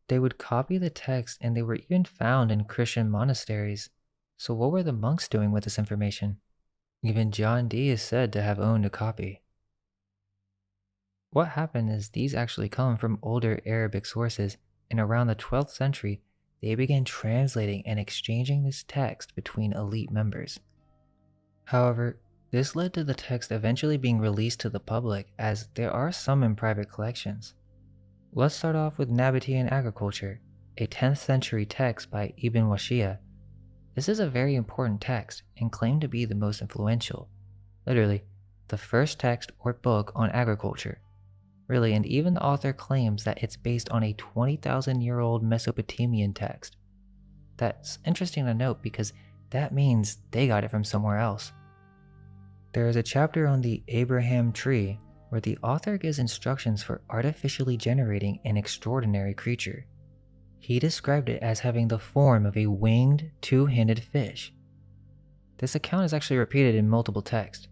They would copy the text and they were even found in Christian monasteries. So what were the monks doing with this information? Even John Dee is said to have owned a copy. What happened is these actually come from older Arabic sources, and around the 12th century, they began translating and exchanging this text between elite members. However, this led to the text eventually being released to the public, as there are some in private collections. Let's start off with Nabatean Agriculture, a 10th century text by Ibn Washia. This is a very important text and claimed to be the most influential. Literally, the first text or book on agriculture. Really, and even the author claims that it's based on a 20,000-year-old Mesopotamian text. That's interesting to note because that means they got it from somewhere else. There is a chapter on the Abraham tree where the author gives instructions for artificially generating an extraordinary creature. He described it as having the form of a winged, two-handed fish. This account is actually repeated in multiple texts.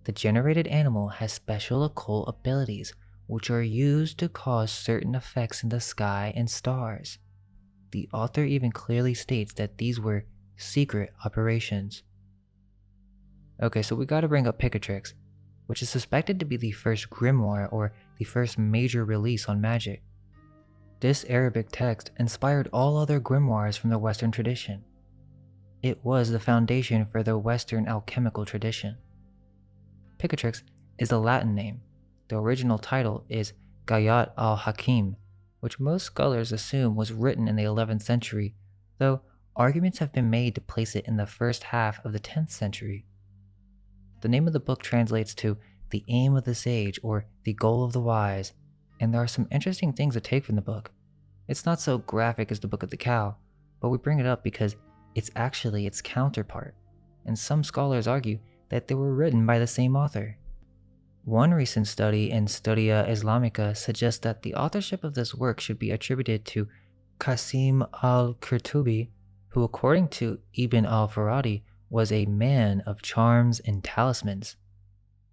The generated animal has special occult abilities which are used to cause certain effects in the sky and stars. The author even clearly states that these were secret operations. Okay, so we gotta bring up Picatrix, which is suspected to be the first grimoire or the first major release on magic. This Arabic text inspired all other grimoires from the Western tradition. It was the foundation for the Western alchemical tradition. Picatrix is a Latin name. The original title is Gayat al-Hakim, which most scholars assume was written in the 11th century, though arguments have been made to place it in the first half of the 10th century. The name of the book translates to the aim of the sage or the goal of the wise, and there are some interesting things to take from the book. It's not so graphic as the Book of the Cow, but we bring it up because it's actually its counterpart, and some scholars argue that they were written by the same author. One recent study in Studia Islamica suggests that the authorship of this work should be attributed to Qasim al-Qurtubi, who according to Ibn al-Faradi was a man of charms and talismans.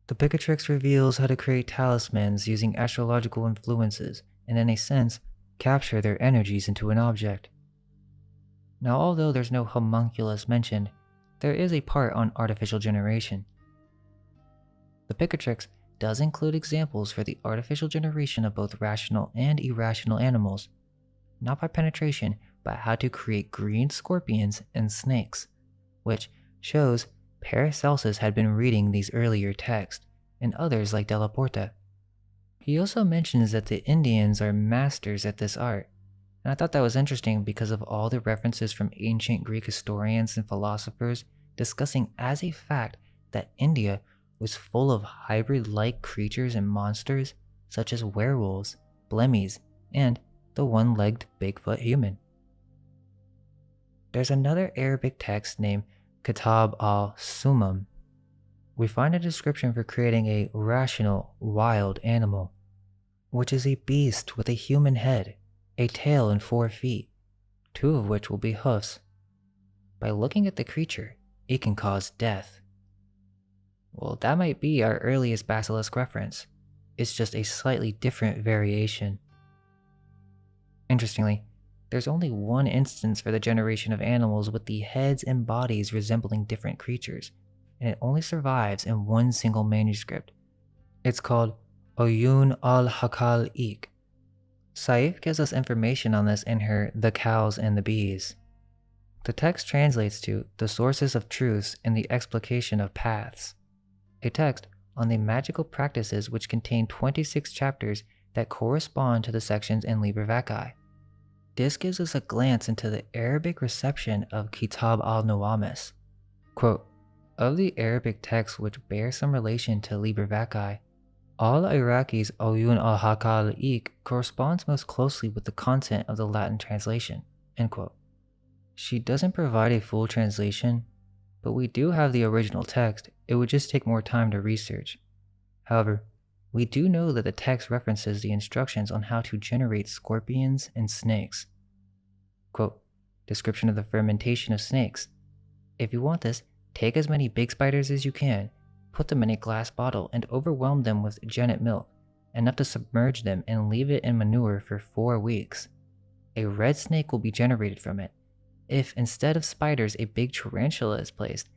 The Picatrix reveals how to create talismans using astrological influences and in a sense, capture their energies into an object. Now although there's no homunculus mentioned, there is a part on artificial generation. The Picatrix does include examples for the artificial generation of both rational and irrational animals, not by penetration, but how to create green scorpions and snakes, which shows Paracelsus had been reading these earlier texts, and others like Della Porta. He also mentions that the Indians are masters at this art, and I thought that was interesting because of all the references from ancient Greek historians and philosophers discussing as a fact that India was full of hybrid-like creatures and monsters such as werewolves, blemmies, and the one-legged Bigfoot human. There's another Arabic text named Kitab al-Sumam. We find a description for creating a rational, wild animal, which is a beast with a human head, a tail and 4 feet, 2 of which will be hoofs. By looking at the creature, it can cause death. Well, that might be our earliest basilisk reference. It's just a slightly different variation. Interestingly, there's only one instance for the generation of animals with the heads and bodies resembling different creatures, and it only survives in one single manuscript. It's called Oyun al-Hakal-Ik. Saif gives us information on this in her The Cows and the Bees. The text translates to the sources of truths and the explication of paths, a text on the magical practices which contain 26 chapters that correspond to the sections in Liber VACCAE. This gives us a glance into the Arabic reception of Kitab al-Nawamis. Quote, of the Arabic texts which bear some relation to Liber VACCAE, al-Iraqi's Oyun al-Hakal-Ik corresponds most closely with the content of the Latin translation. End quote. She doesn't provide a full translation, but we do have the original text. It would just take more time to research. However, we do know that the text references the instructions on how to generate scorpions and snakes. Quote, description of the fermentation of snakes. If you want this, take as many big spiders as you can, put them in a glass bottle and overwhelm them with jennet milk, enough to submerge them and leave it in manure for 4 weeks. a red snake will be generated from it. If instead of spiders a big tarantula is placed,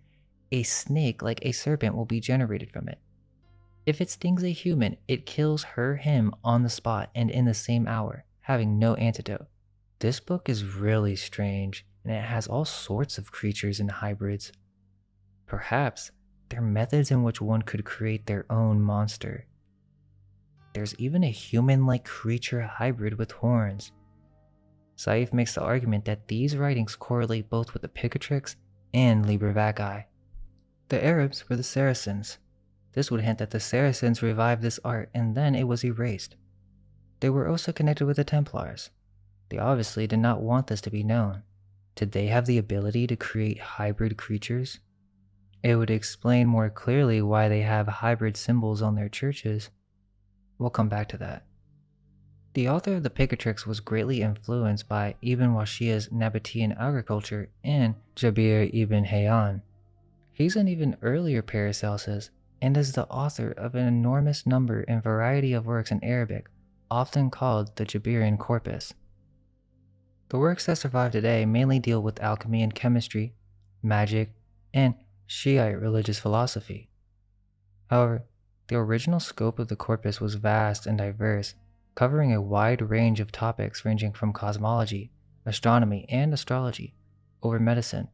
a snake like a serpent will be generated from it. If it stings a human, it kills him on the spot and in the same hour, having no antidote. This book is really strange, and it has all sorts of creatures and hybrids. Perhaps they're methods in which one could create their own monster. There's even a human-like creature hybrid with horns. Saif makes the argument that these writings correlate both with the Picatrix and Liber VACCAE. The Arabs were the Saracens. This would hint that the Saracens revived this art and then it was erased. They were also connected with the Templars. They obviously did not want this to be known. Did they have the ability to create hybrid creatures? It would explain more clearly why they have hybrid symbols on their churches. We'll come back to that. The author of the Picatrix was greatly influenced by Ibn Washia's Nabatean agriculture and Jabir ibn Hayyan. He's an even earlier Paracelsus and is the author of an enormous number and variety of works in Arabic, often called the Jabirian corpus. The works that survive today mainly deal with alchemy and chemistry, magic, and Shiite religious philosophy. However, the original scope of the corpus was vast and diverse, covering a wide range of topics ranging from cosmology, astronomy, and astrology, over medicine,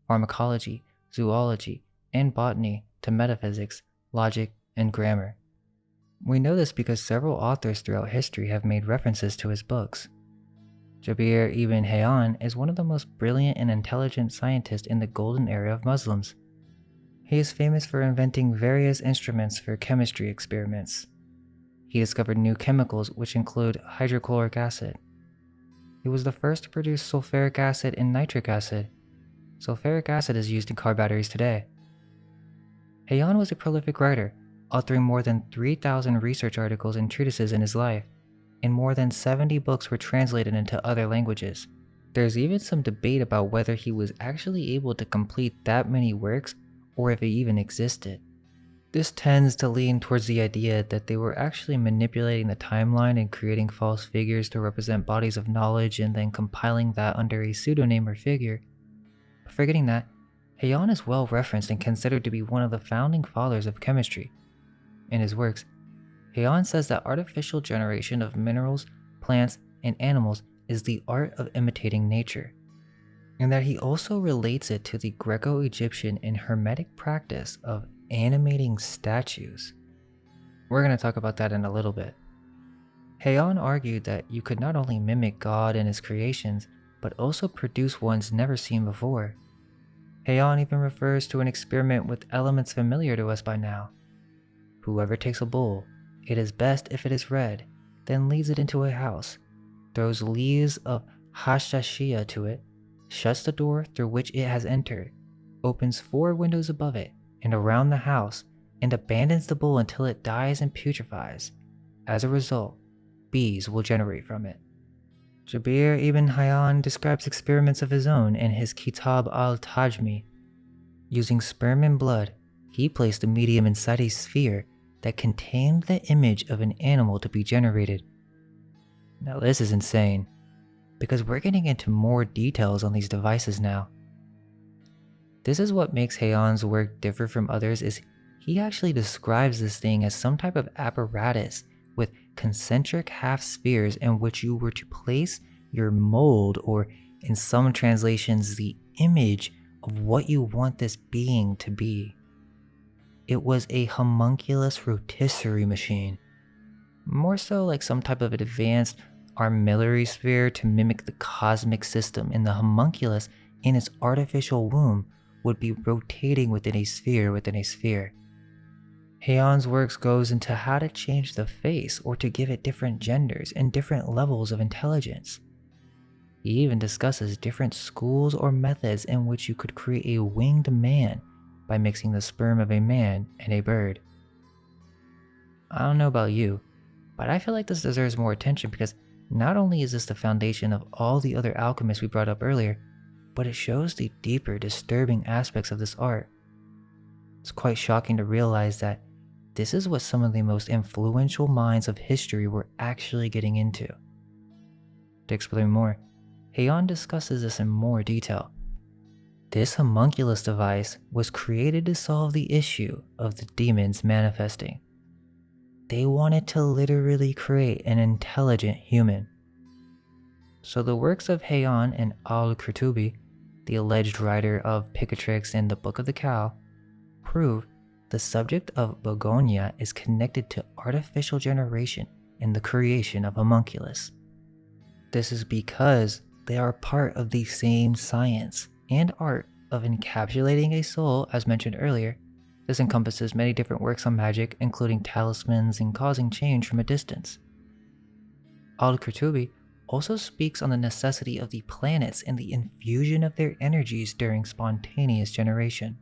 pharmacology, zoology, and botany to metaphysics, logic, and grammar. We know this because several authors throughout history have made references to his books. Jabir ibn Hayyan is one of the most brilliant and intelligent scientists in the golden era of Muslims. He is famous for inventing various instruments for chemistry experiments. He discovered new chemicals which include hydrochloric acid. He was the first to produce sulfuric acid and nitric acid. Sulfuric acid is used in car batteries today. Hayyan was a prolific writer, authoring more than 3,000 research articles and treatises in his life, and more than 70 books were translated into other languages. There's even some debate about whether he was actually able to complete that many works or if it even existed. This tends to lean towards the idea that they were actually manipulating the timeline and creating false figures to represent bodies of knowledge and then compiling that under a pseudonym or figure. But forgetting that, Hayyan is well referenced and considered to be one of the founding fathers of chemistry. In his works, Hayyan says that artificial generation of minerals, plants, and animals is the art of imitating nature, and that he also relates it to the Greco-Egyptian and Hermetic practice of animating statues. We're going to talk about that in a little bit. Hayyan argued that you could not only mimic God and his creations, but also produce ones never seen before. Hayyan even refers to an experiment with elements familiar to us by now. Whoever takes a bull, it is best if it is red, then leads it into a house, throws leaves of hashashia to it, shuts the door through which it has entered, opens 4 windows above it and around the house, and abandons the bull until it dies and putrefies. As a result, bees will generate from it. Jabir ibn Hayyan describes experiments of his own in his Kitab al-Tajmi. Using sperm and blood, he placed a medium inside a sphere that contained the image of an animal to be generated. Now this is insane, because we're getting into more details on these devices now. This is what makes Hayyan's work differ from others, is he actually describes this thing as some type of apparatus with concentric half spheres in which you were to place your mold, or in some translations, the image of what you want this being to be. It was a homunculus rotisserie machine, more so like some type of advanced armillary sphere to mimic the cosmic system, and the homunculus in its artificial womb would be rotating within a sphere within a sphere. Hayyan's works goes into how to change the face or to give it different genders and different levels of intelligence. He even discusses different schools or methods in which you could create a winged man by mixing the sperm of a man and a bird. I don't know about you, but I feel like this deserves more attention because not only is this the foundation of all the other alchemists we brought up earlier, but it shows the deeper, disturbing aspects of this art. It's quite shocking to realize that this is what some of the most influential minds of history were actually getting into. To explain more, Heian discusses this in more detail. This homunculus device was created to solve the issue of the demons manifesting. They wanted to literally create an intelligent human. So the works of Heian and al-Qurtubi, the alleged writer of Picatrix and the Book of the Cow, prove the subject of Begonia is connected to artificial generation and the creation of homunculus. This is because they are part of the same science and art of encapsulating a soul, as mentioned earlier. This encompasses many different works on magic, including talismans and causing change from a distance. Al-Qurtubi also speaks on the necessity of the planets and the infusion of their energies during spontaneous generation.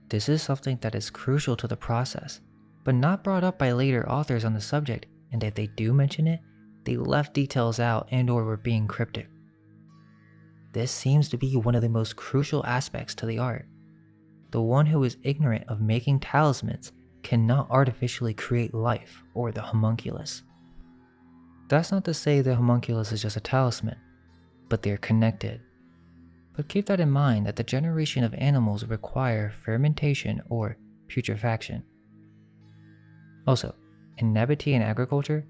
This is something that is crucial to the process, but not brought up by later authors on the subject, and if they do mention it, they left details out and or were being cryptic. This seems to be one of the most crucial aspects to the art. The one who is ignorant of making talismans cannot artificially create life or the homunculus. That's not to say the homunculus is just a talisman, but they're connected. But keep that in mind that the generation of animals require fermentation or putrefaction. Also, in Nabatean agriculture,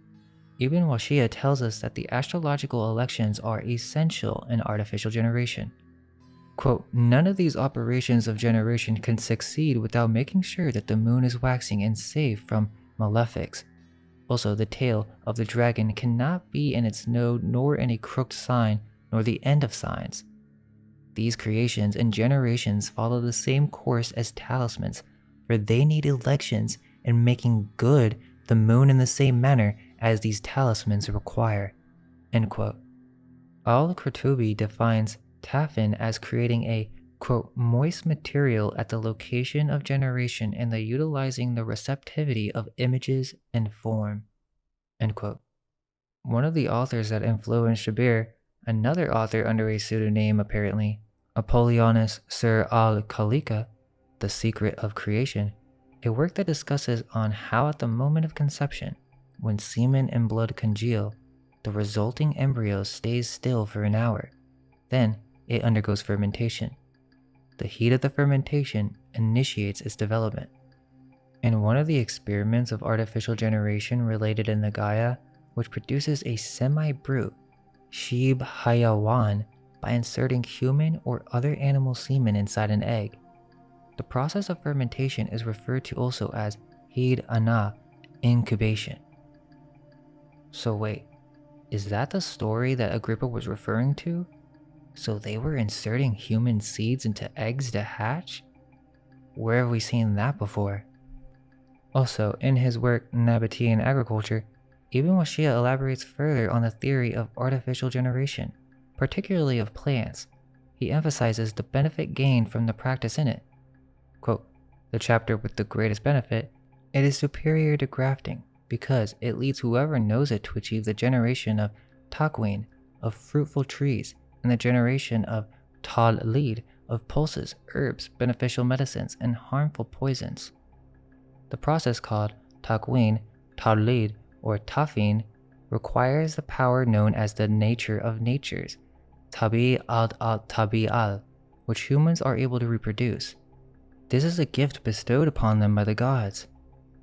Ibn Washia tells us that the astrological elections are essential in artificial generation. Quote, none of these operations of generation can succeed without making sure that the moon is waxing and safe from malefics. Also, the tail of the dragon cannot be in its node nor in a crooked sign nor the end of signs. These creations and generations follow the same course as talismans, for they need elections and making good the moon in the same manner as these talismans require. End quote. Al-Qurtubi defines Tafin as creating a, quote, moist material at the location of generation and the utilizing the receptivity of images and form. End quote. One of the authors that influenced Jabir, another author under a pseudonym apparently, Apollonius Sir al-Khalika, The Secret of Creation, a work that discusses on how at the moment of conception, when semen and blood congeal, the resulting embryo stays still for an hour. Then it undergoes fermentation. The heat of the fermentation initiates its development. In one of the experiments of artificial generation related in the Gaia, which produces a semi-brute, Shib Hayawan, by inserting human or other animal semen inside an egg. The process of fermentation is referred to also as Hid Ana, incubation. So wait, is that the story that Agrippa was referring to? So they were inserting human seeds into eggs to hatch? Where have we seen that before? Also, in his work Nabatean Agriculture, Ibn Washia elaborates further on the theory of artificial generation, particularly of plants. He emphasizes the benefit gained from the practice in it. Quote, the chapter with the greatest benefit, it is superior to grafting because it leads whoever knows it to achieve the generation of takwin, of fruitful trees, and the generation of tal-lead, of pulses, herbs, beneficial medicines, and harmful poisons. The process called takwin, tal-lead, or tafin requires the power known as the nature of natures, tabi al-tabi'al, which humans are able to reproduce. This is a gift bestowed upon them by the gods.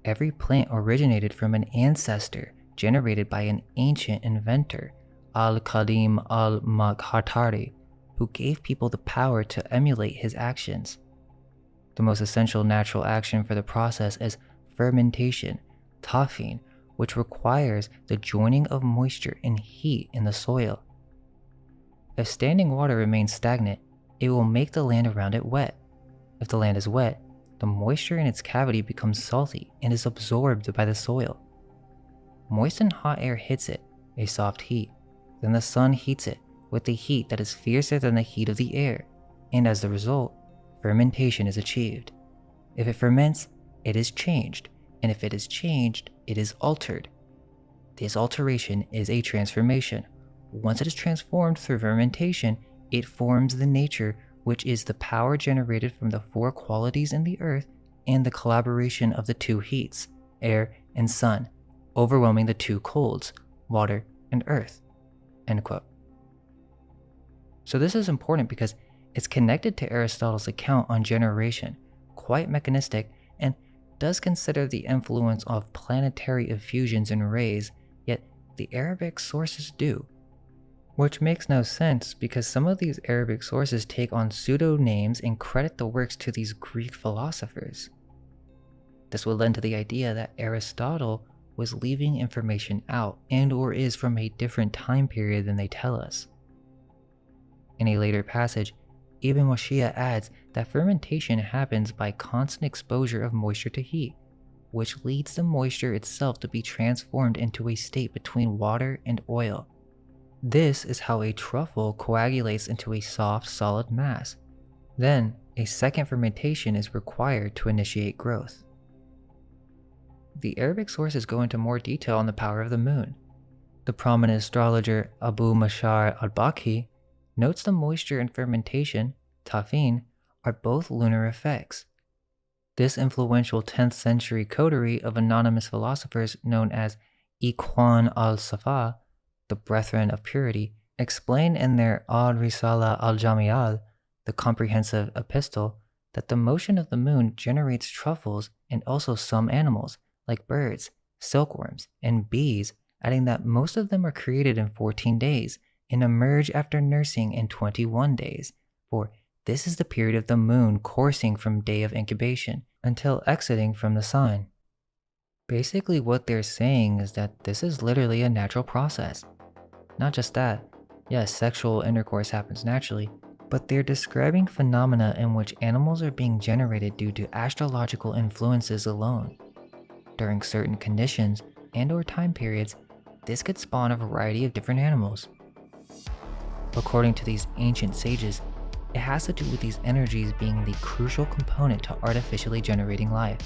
Every plant originated from an ancestor generated by an ancient inventor, Al-Qadim al-Makhatari, who gave people the power to emulate his actions. The most essential natural action for the process is fermentation, tafin, which requires the joining of moisture and heat in the soil. If standing water remains stagnant, it will make the land around it wet. If the land is wet, the moisture in its cavity becomes salty and is absorbed by the soil. Moist and hot air hits it, a soft heat. Then the sun heats it with a heat that is fiercer than the heat of the air, and as the result, fermentation is achieved. If it ferments, it is changed, and if it is changed, it is altered. This alteration is a transformation. Once it is transformed through fermentation, it forms the nature, which is the power generated from the four qualities in the earth and the collaboration of the two heats, air and sun, overwhelming the two colds, water and earth. End quote. So this is important because it's connected to Aristotle's account on generation, quite mechanistic, and does consider the influence of planetary effusions and rays, yet the Arabic sources do. Which makes no sense because some of these Arabic sources take on pseudo-names and credit the works to these Greek philosophers. This would lend to the idea that Aristotle was leaving information out and or is from a different time period than they tell us. In a later passage, Ibn Washia adds that fermentation happens by constant exposure of moisture to heat, which leads the moisture itself to be transformed into a state between water and oil. This is how a truffle coagulates into a soft, solid mass. Then, a second fermentation is required to initiate growth. The Arabic sources go into more detail on the power of the moon. The prominent astrologer Abu Mashar al-Bakhi notes the moisture and fermentation, tafin, are both lunar effects. This influential 10th century coterie of anonymous philosophers known as Ikhwan al-Safa, the Brethren of Purity, explain in their Al-Risala al-Jami'al, the comprehensive epistle, that the motion of the moon generates truffles and also some animals, like birds, silkworms, and bees, adding that most of them are created in 14 days and emerge after nursing in 21 days, for this is the period of the moon coursing from day of incubation until exiting from the sun. Basically what they're saying is that this is literally a natural process. Not just that, yes, sexual intercourse happens naturally, but they're describing phenomena in which animals are being generated due to astrological influences alone. During certain conditions and or time periods, this could spawn a variety of different animals. According to these ancient sages, it has to do with these energies being the crucial component to artificially generating life,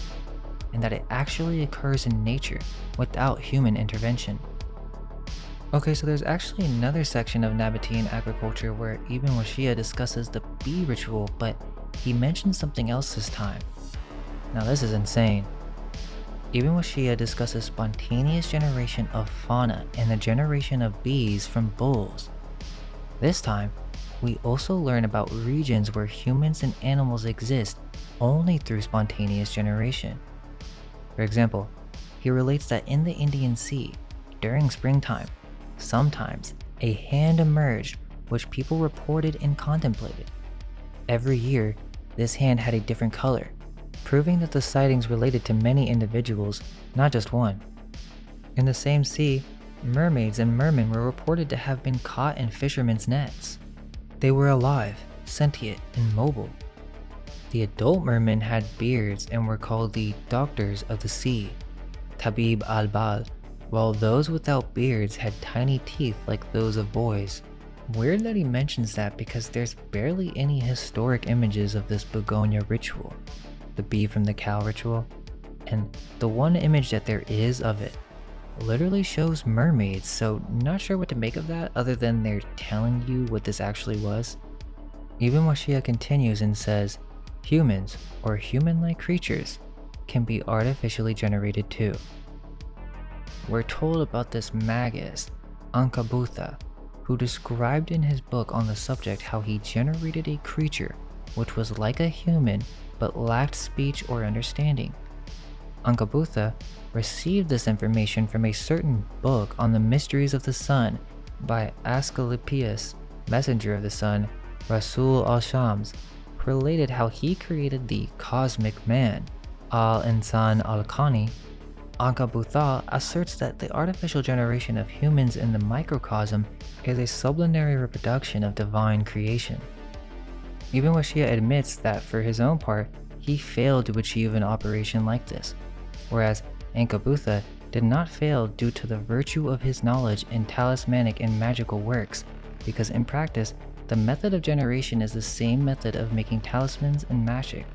and that it actually occurs in nature without human intervention. Okay, so there's actually another section of Nabatean agriculture where Ibn Washia discusses the bee ritual, but he mentions something else this time. Now this is insane. Ibn Washia discusses spontaneous generation of fauna and the generation of bees from bulls. This time, we also learn about regions where humans and animals exist only through spontaneous generation. For example, he relates that in the Indian Sea, during springtime, sometimes a hand emerged which people reported and contemplated. Every year, this hand had a different color, proving that the sightings related to many individuals, not just one. In the same sea, mermaids and mermen were reported to have been caught in fishermen's nets. They were alive, sentient, and mobile. The adult mermen had beards and were called the doctors of the sea, Tabib al-Bal, while those without beards had tiny teeth like those of boys. Weird that he mentions that because there's barely any historic images of this begonia ritual, the bee from the cow ritual, and the one image that there is of it literally shows mermaids, so not sure what to make of that other than they're telling you what this actually was. Ibn Washia continues and says, humans, or human-like creatures, can be artificially generated too. We're told about this magus, Ankabutha, who described in his book on the subject how he generated a creature which was like a human but lacked speech or understanding. Ankabutha received this information from a certain book on the mysteries of the sun by Asclepius, messenger of the sun, Rasul al-Shams, who related how he created the cosmic man, al-Insan al-Khani. Ankabutha asserts that the artificial generation of humans in the microcosm is a sublunary reproduction of divine creation. Ibn Washia admits that for his own part, he failed to achieve an operation like this, whereas Ankabutha did not fail due to the virtue of his knowledge in talismanic and magical works, because in practice, the method of generation is the same method of making talismans and magic.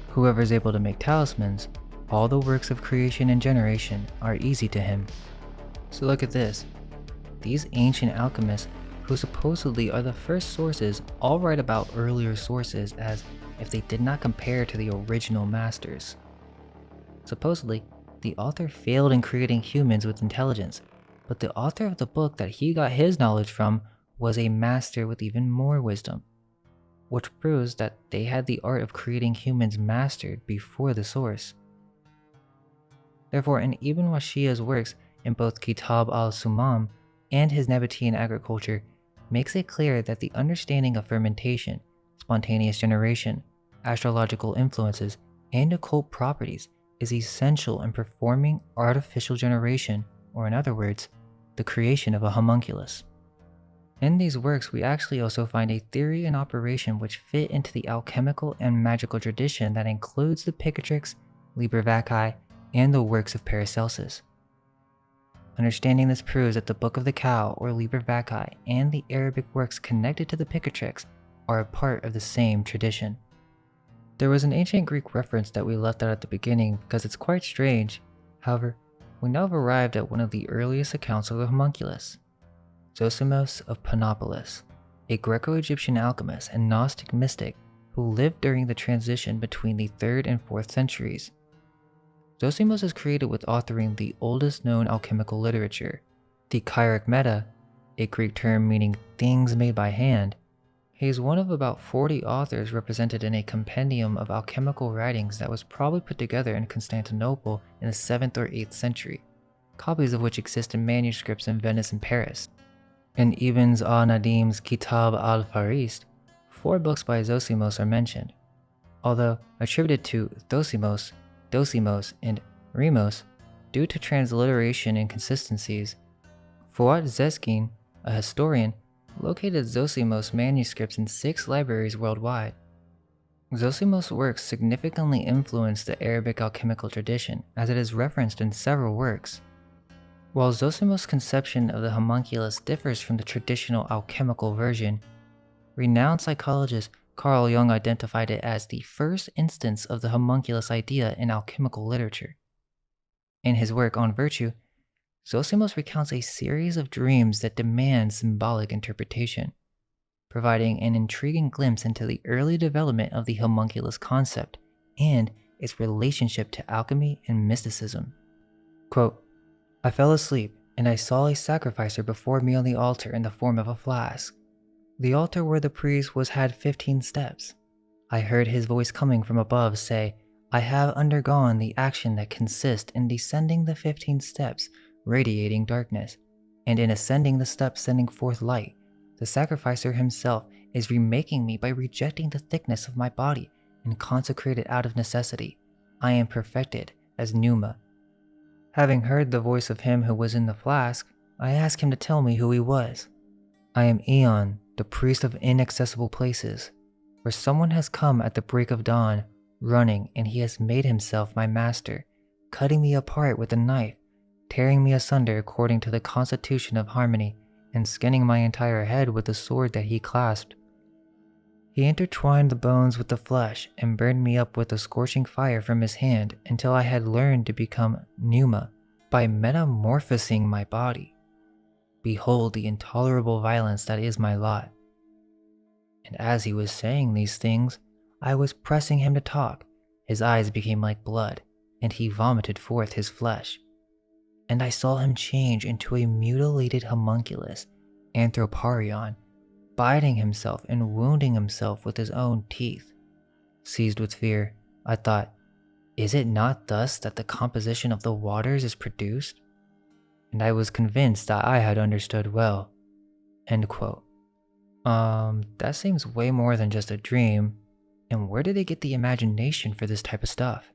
Whoever is able to make talismans, all the works of creation and generation are easy to him. So look at this. These ancient alchemists, who supposedly are the first sources, all write about earlier sources as if they did not compare to the original masters. Supposedly, the author failed in creating humans with intelligence, but the author of the book that he got his knowledge from was a master with even more wisdom, which proves that they had the art of creating humans mastered before the source. Therefore, in Ibn Washia's works in both Kitab al-Sumam and his Nabatean agriculture makes it clear that the understanding of fermentation, spontaneous generation, astrological influences, and occult properties is essential in performing artificial generation, or in other words, the creation of a homunculus. In these works, we actually also find a theory and operation which fit into the alchemical and magical tradition that includes the Picatrix, Liber Vaccae, and the works of Paracelsus. Understanding this proves that the Book of the Cow, or Liber Vaccae, and the Arabic works connected to the Picatrix are a part of the same tradition. There was an ancient Greek reference that we left out at the beginning because it's quite strange. However, we now have arrived at one of the earliest accounts of the homunculus. Zosimos of Panopolis, a Greco-Egyptian alchemist and Gnostic mystic who lived during the transition between the 3rd and 4th centuries. Zosimos is credited with authoring the oldest known alchemical literature, the Kyric, a Greek term meaning things made by hand. He is one of about 40 authors represented in a compendium of alchemical writings that was probably put together in Constantinople in the 7th or 8th century, copies of which exist in manuscripts in Venice and Paris. In Ibn al-Nadim's Kitab al-Farist, 4 books by Zosimos are mentioned, although attributed to Thosimos, Dosimos, and Remos due to transliteration inconsistencies. Fuat Zeskin, a historian, located Zosimos manuscripts in 6 libraries worldwide. Zosimos' works significantly influenced the Arabic alchemical tradition, as it is referenced in several works. While Zosimos' conception of the homunculus differs from the traditional alchemical version, renowned psychologist Carl Jung identified it as the first instance of the homunculus idea in alchemical literature. In his work on virtue, Zosimos recounts a series of dreams that demand symbolic interpretation, providing an intriguing glimpse into the early development of the homunculus concept and its relationship to alchemy and mysticism. Quote, "I fell asleep, and I saw a sacrificer before me on the altar in the form of a flask. The altar where the priest was had 15 steps. I heard his voice coming from above say, 'I have undergone the action that consists in descending the 15 steps, radiating darkness, and in ascending the steps sending forth light. The sacrificer himself is remaking me by rejecting the thickness of my body and consecrated out of necessity. I am perfected as pneuma.' Having heard the voice of him who was in the flask, I asked him to tell me who he was. 'I am Aeon, the priest of inaccessible places, where someone has come at the break of dawn, running, and he has made himself my master, cutting me apart with a knife, tearing me asunder according to the constitution of harmony, and skinning my entire head with the sword that he clasped. He intertwined the bones with the flesh and burned me up with a scorching fire from his hand until I had learned to become pneuma by metamorphosing my body. Behold the intolerable violence that is my lot.' And as he was saying these things, I was pressing him to talk. His eyes became like blood, and he vomited forth his flesh. And I saw him change into a mutilated homunculus, Anthroparion, biting himself and wounding himself with his own teeth. Seized with fear, I thought, is it not thus that the composition of the waters is produced? And I was convinced that I had understood well." End quote. That seems way more than just a dream. And where did they get the imagination for this type of stuff?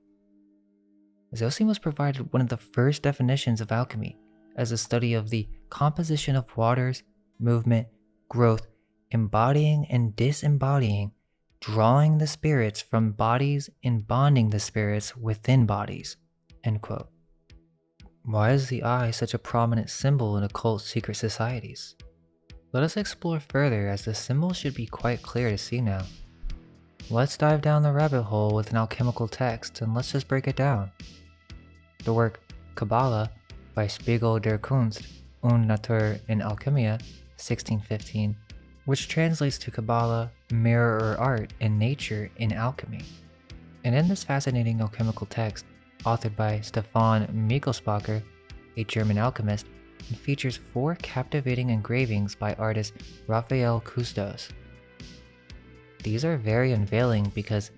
Zosimos provided one of the first definitions of alchemy as a study of the composition of waters, movement, growth, embodying and disembodying, drawing the spirits from bodies and bonding the spirits within bodies. End quote. Why is the eye such a prominent symbol in occult secret societies? Let us explore further, as the symbol should be quite clear to see now. Let's dive down the rabbit hole with an alchemical text, and let's just break it down. The work Kabbalah by Spiegel der Kunst und Natur in Alchemia, 1615, which translates to Kabbalah, mirror or art and nature in alchemy. And in this fascinating alchemical text, authored by Stefan Michelsbacher, a German alchemist, and features 4 captivating engravings by artist Raphael Custos. These are very unveiling because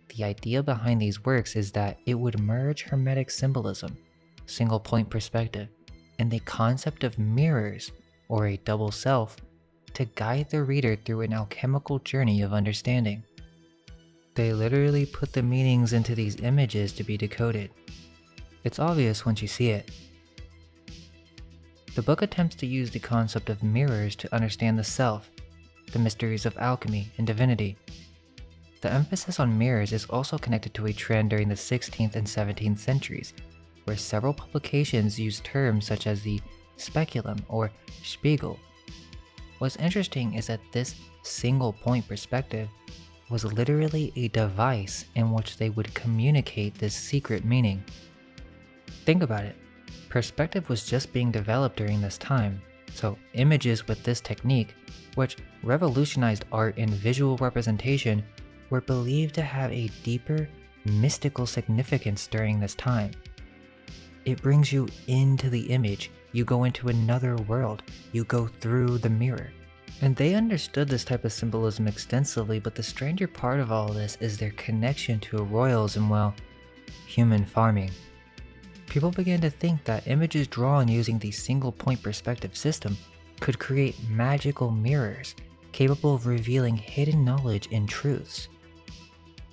the idea behind these works is that it would merge Hermetic symbolism, single point perspective, and the concept of mirrors, or a double self, to guide the reader through an alchemical journey of understanding. They literally put the meanings into these images to be decoded. It's obvious once you see it. The book attempts to use the concept of mirrors to understand the self, the mysteries of alchemy and divinity. The emphasis on mirrors is also connected to a trend during the 16th and 17th centuries, where several publications use terms such as the speculum or spiegel. What's interesting is that this single point perspective was literally a device in which they would communicate this secret meaning. Think about it. Perspective was just being developed during this time, so images with this technique, which revolutionized art and visual representation, were believed to have a deeper, mystical significance during this time. It brings you into the image, you go into another world, you go through the mirror. And they understood this type of symbolism extensively, but the stranger part of all this is their connection to royals and, well, human farming. People began to think that images drawn using the single point perspective system could create magical mirrors capable of revealing hidden knowledge and truths.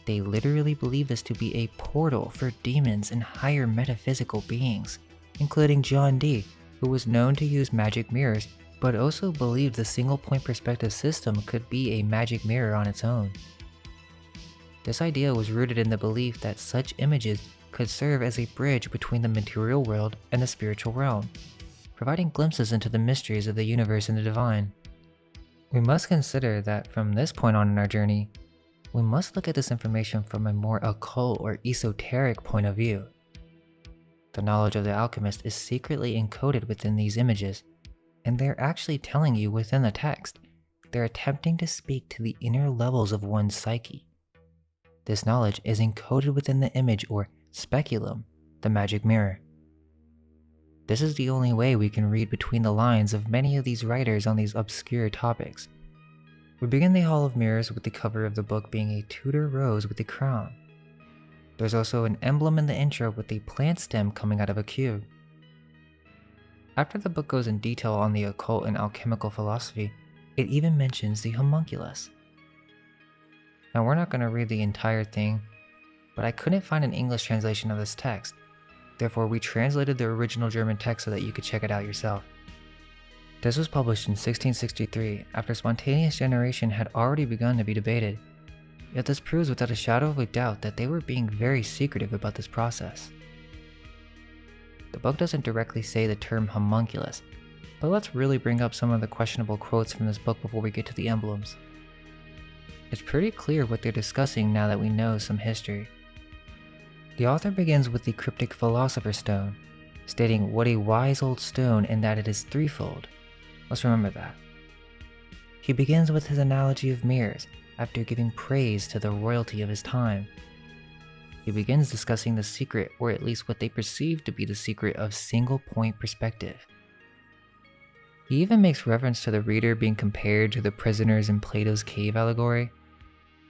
They literally believed this to be a portal for demons and higher metaphysical beings, including John Dee, who was known to use magic mirrors, but also believed the single point perspective system could be a magic mirror on its own. This idea was rooted in the belief that such images could serve as a bridge between the material world and the spiritual realm, providing glimpses into the mysteries of the universe and the divine. We must consider that from this point on in our journey, we must look at this information from a more occult or esoteric point of view. The knowledge of the alchemist is secretly encoded within these images, and they're actually telling you within the text. They're attempting to speak to the inner levels of one's psyche. This knowledge is encoded within the image or speculum, the magic mirror. This is the only way we can read between the lines of many of these writers on these obscure topics. We begin the Hall of Mirrors with the cover of the book being a Tudor rose with a crown. There's also an emblem in the intro with a plant stem coming out of a cube. After the book goes in detail on the occult and alchemical philosophy, it even mentions the Homunculous. Now we're not going to read the entire thing, but I couldn't find an English translation of this text. Therefore, we translated the original German text so that you could check it out yourself. This was published in 1663 after spontaneous generation had already begun to be debated. Yet this proves without a shadow of a doubt that they were being very secretive about this process. The book doesn't directly say the term homunculus, but let's really bring up some of the questionable quotes from this book before we get to the emblems. It's pretty clear what they're discussing now that we know some history. The author begins with the cryptic Philosopher's Stone, stating what a wise old stone and that it is threefold. Let's remember that. He begins with his analogy of mirrors after giving praise to the royalty of his time. He begins discussing the secret, or at least what they perceive to be the secret, of single point perspective. He even makes reference to the reader being compared to the prisoners in Plato's cave allegory,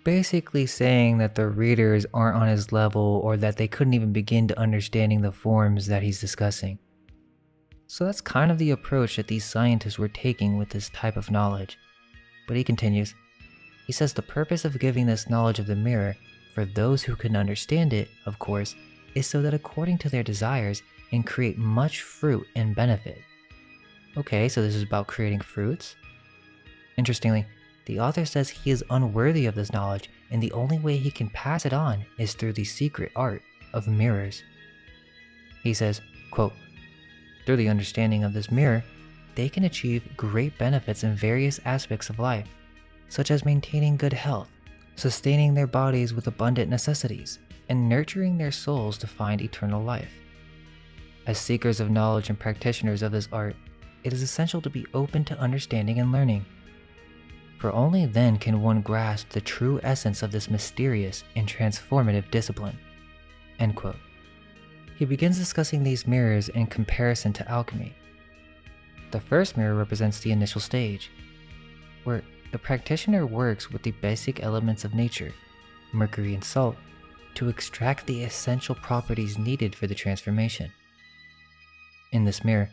basically saying that the readers aren't on his level or that they couldn't even begin to understanding the forms that he's discussing. So that's kind of the approach that these scientists were taking with this type of knowledge. But he continues. He says the purpose of giving this knowledge of the mirror, for those who can understand it, of course, is so that according to their desires and create much fruit and benefit. Okay, so this is about creating fruits? Interestingly, the author says he is unworthy of this knowledge and the only way he can pass it on is through the secret art of mirrors. He says, quote, through the understanding of this mirror, they can achieve great benefits in various aspects of life, such as maintaining good health, sustaining their bodies with abundant necessities, and nurturing their souls to find eternal life. As seekers of knowledge and practitioners of this art, it is essential to be open to understanding and learning, for only then can one grasp the true essence of this mysterious and transformative discipline. End quote. He begins discussing these mirrors in comparison to alchemy. The first mirror represents the initial stage, where the practitioner works with the basic elements of nature, mercury and salt, to extract the essential properties needed for the transformation. In this mirror,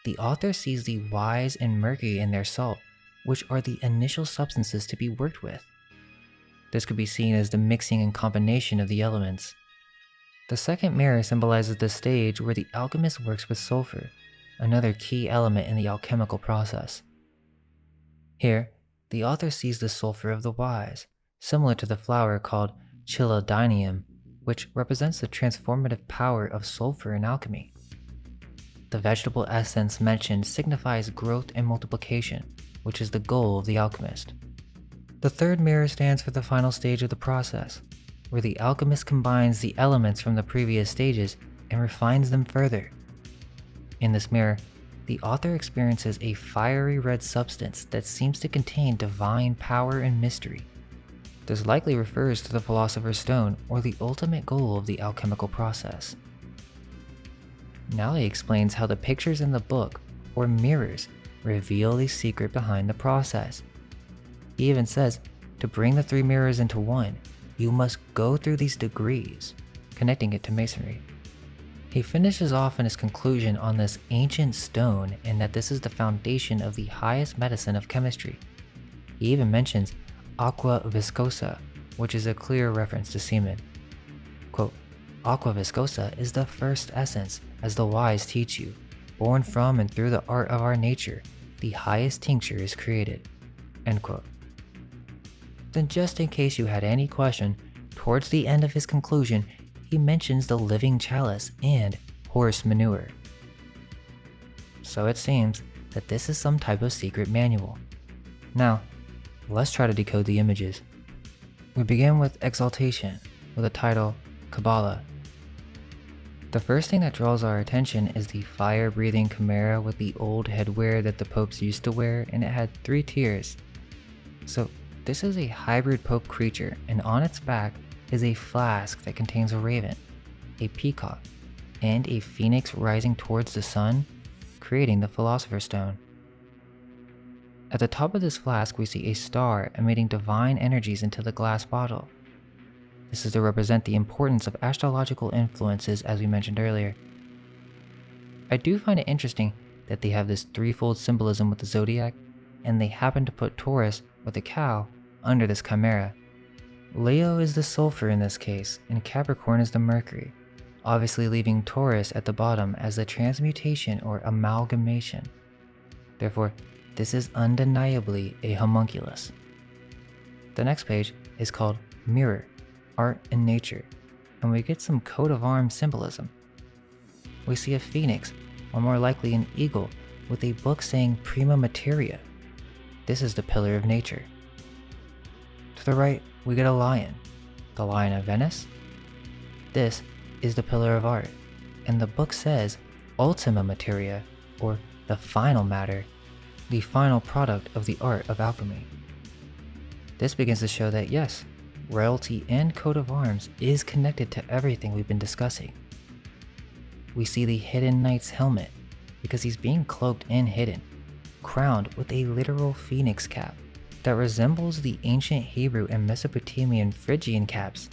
the author sees the wise and mercury in their salt, which are the initial substances to be worked with. This could be seen as the mixing and combination of the elements. The second mirror symbolizes the stage where the alchemist works with sulfur, another key element in the alchemical process. Here, the author sees the sulfur of the wise, similar to the flower called chelidinium, which represents the transformative power of sulfur in alchemy. The vegetable essence mentioned signifies growth and multiplication, which is the goal of the alchemist. The third mirror stands for the final stage of the process, where the alchemist combines the elements from the previous stages and refines them further. In this mirror, the author experiences a fiery red substance that seems to contain divine power and mystery. This likely refers to the Philosopher's Stone or the ultimate goal of the alchemical process. Now he explains how the pictures in the book, or mirrors, reveal the secret behind the process. He even says, to bring the three mirrors into one, you must go through these degrees, connecting it to masonry. He finishes off in his conclusion on this ancient stone and that this is the foundation of the highest medicine of chemistry. He even mentions aqua viscosa, which is a clear reference to semen. Quote, aqua viscosa is the first essence, as the wise teach you. Born from and through the art of our nature, the highest tincture is created. End quote. Then just in case you had any question, towards the end of his conclusion, he mentions the living chalice and horse manure. So it seems that this is some type of secret manual. Now, let's try to decode the images. We begin with Exaltation, with the title Kabbalah. The first thing that draws our attention is the fire-breathing chimera with the old headwear that the popes used to wear, and it had 3 tiers. So this is a hybrid pope creature, and on its back is a flask that contains a raven, a peacock, and a phoenix rising towards the sun, creating the Philosopher's Stone. At the top of this flask we see a star emitting divine energies into the glass bottle. This is to represent the importance of astrological influences, as we mentioned earlier. I do find it interesting that they have this threefold symbolism with the zodiac, and they happen to put Taurus, with a cow, under this chimera. Leo is the sulfur in this case, and Capricorn is the mercury, obviously leaving Taurus at the bottom as the transmutation or amalgamation. Therefore, this is undeniably a homunculus. The next page is called Mirror, Art and Nature, and we get some coat of arms symbolism. We see a phoenix, or more likely an eagle, with a book saying Prima Materia. This is the pillar of nature. To the right, we get a lion, the Lion of Venice. This is the pillar of art, and the book says Ultima Materia, or the final matter, the final product of the art of alchemy. This begins to show that yes, royalty and coat of arms is connected to everything we've been discussing. We see the hidden knight's helmet because he's being cloaked and hidden, crowned with a literal phoenix cap that resembles the ancient Hebrew and Mesopotamian Phrygian caps.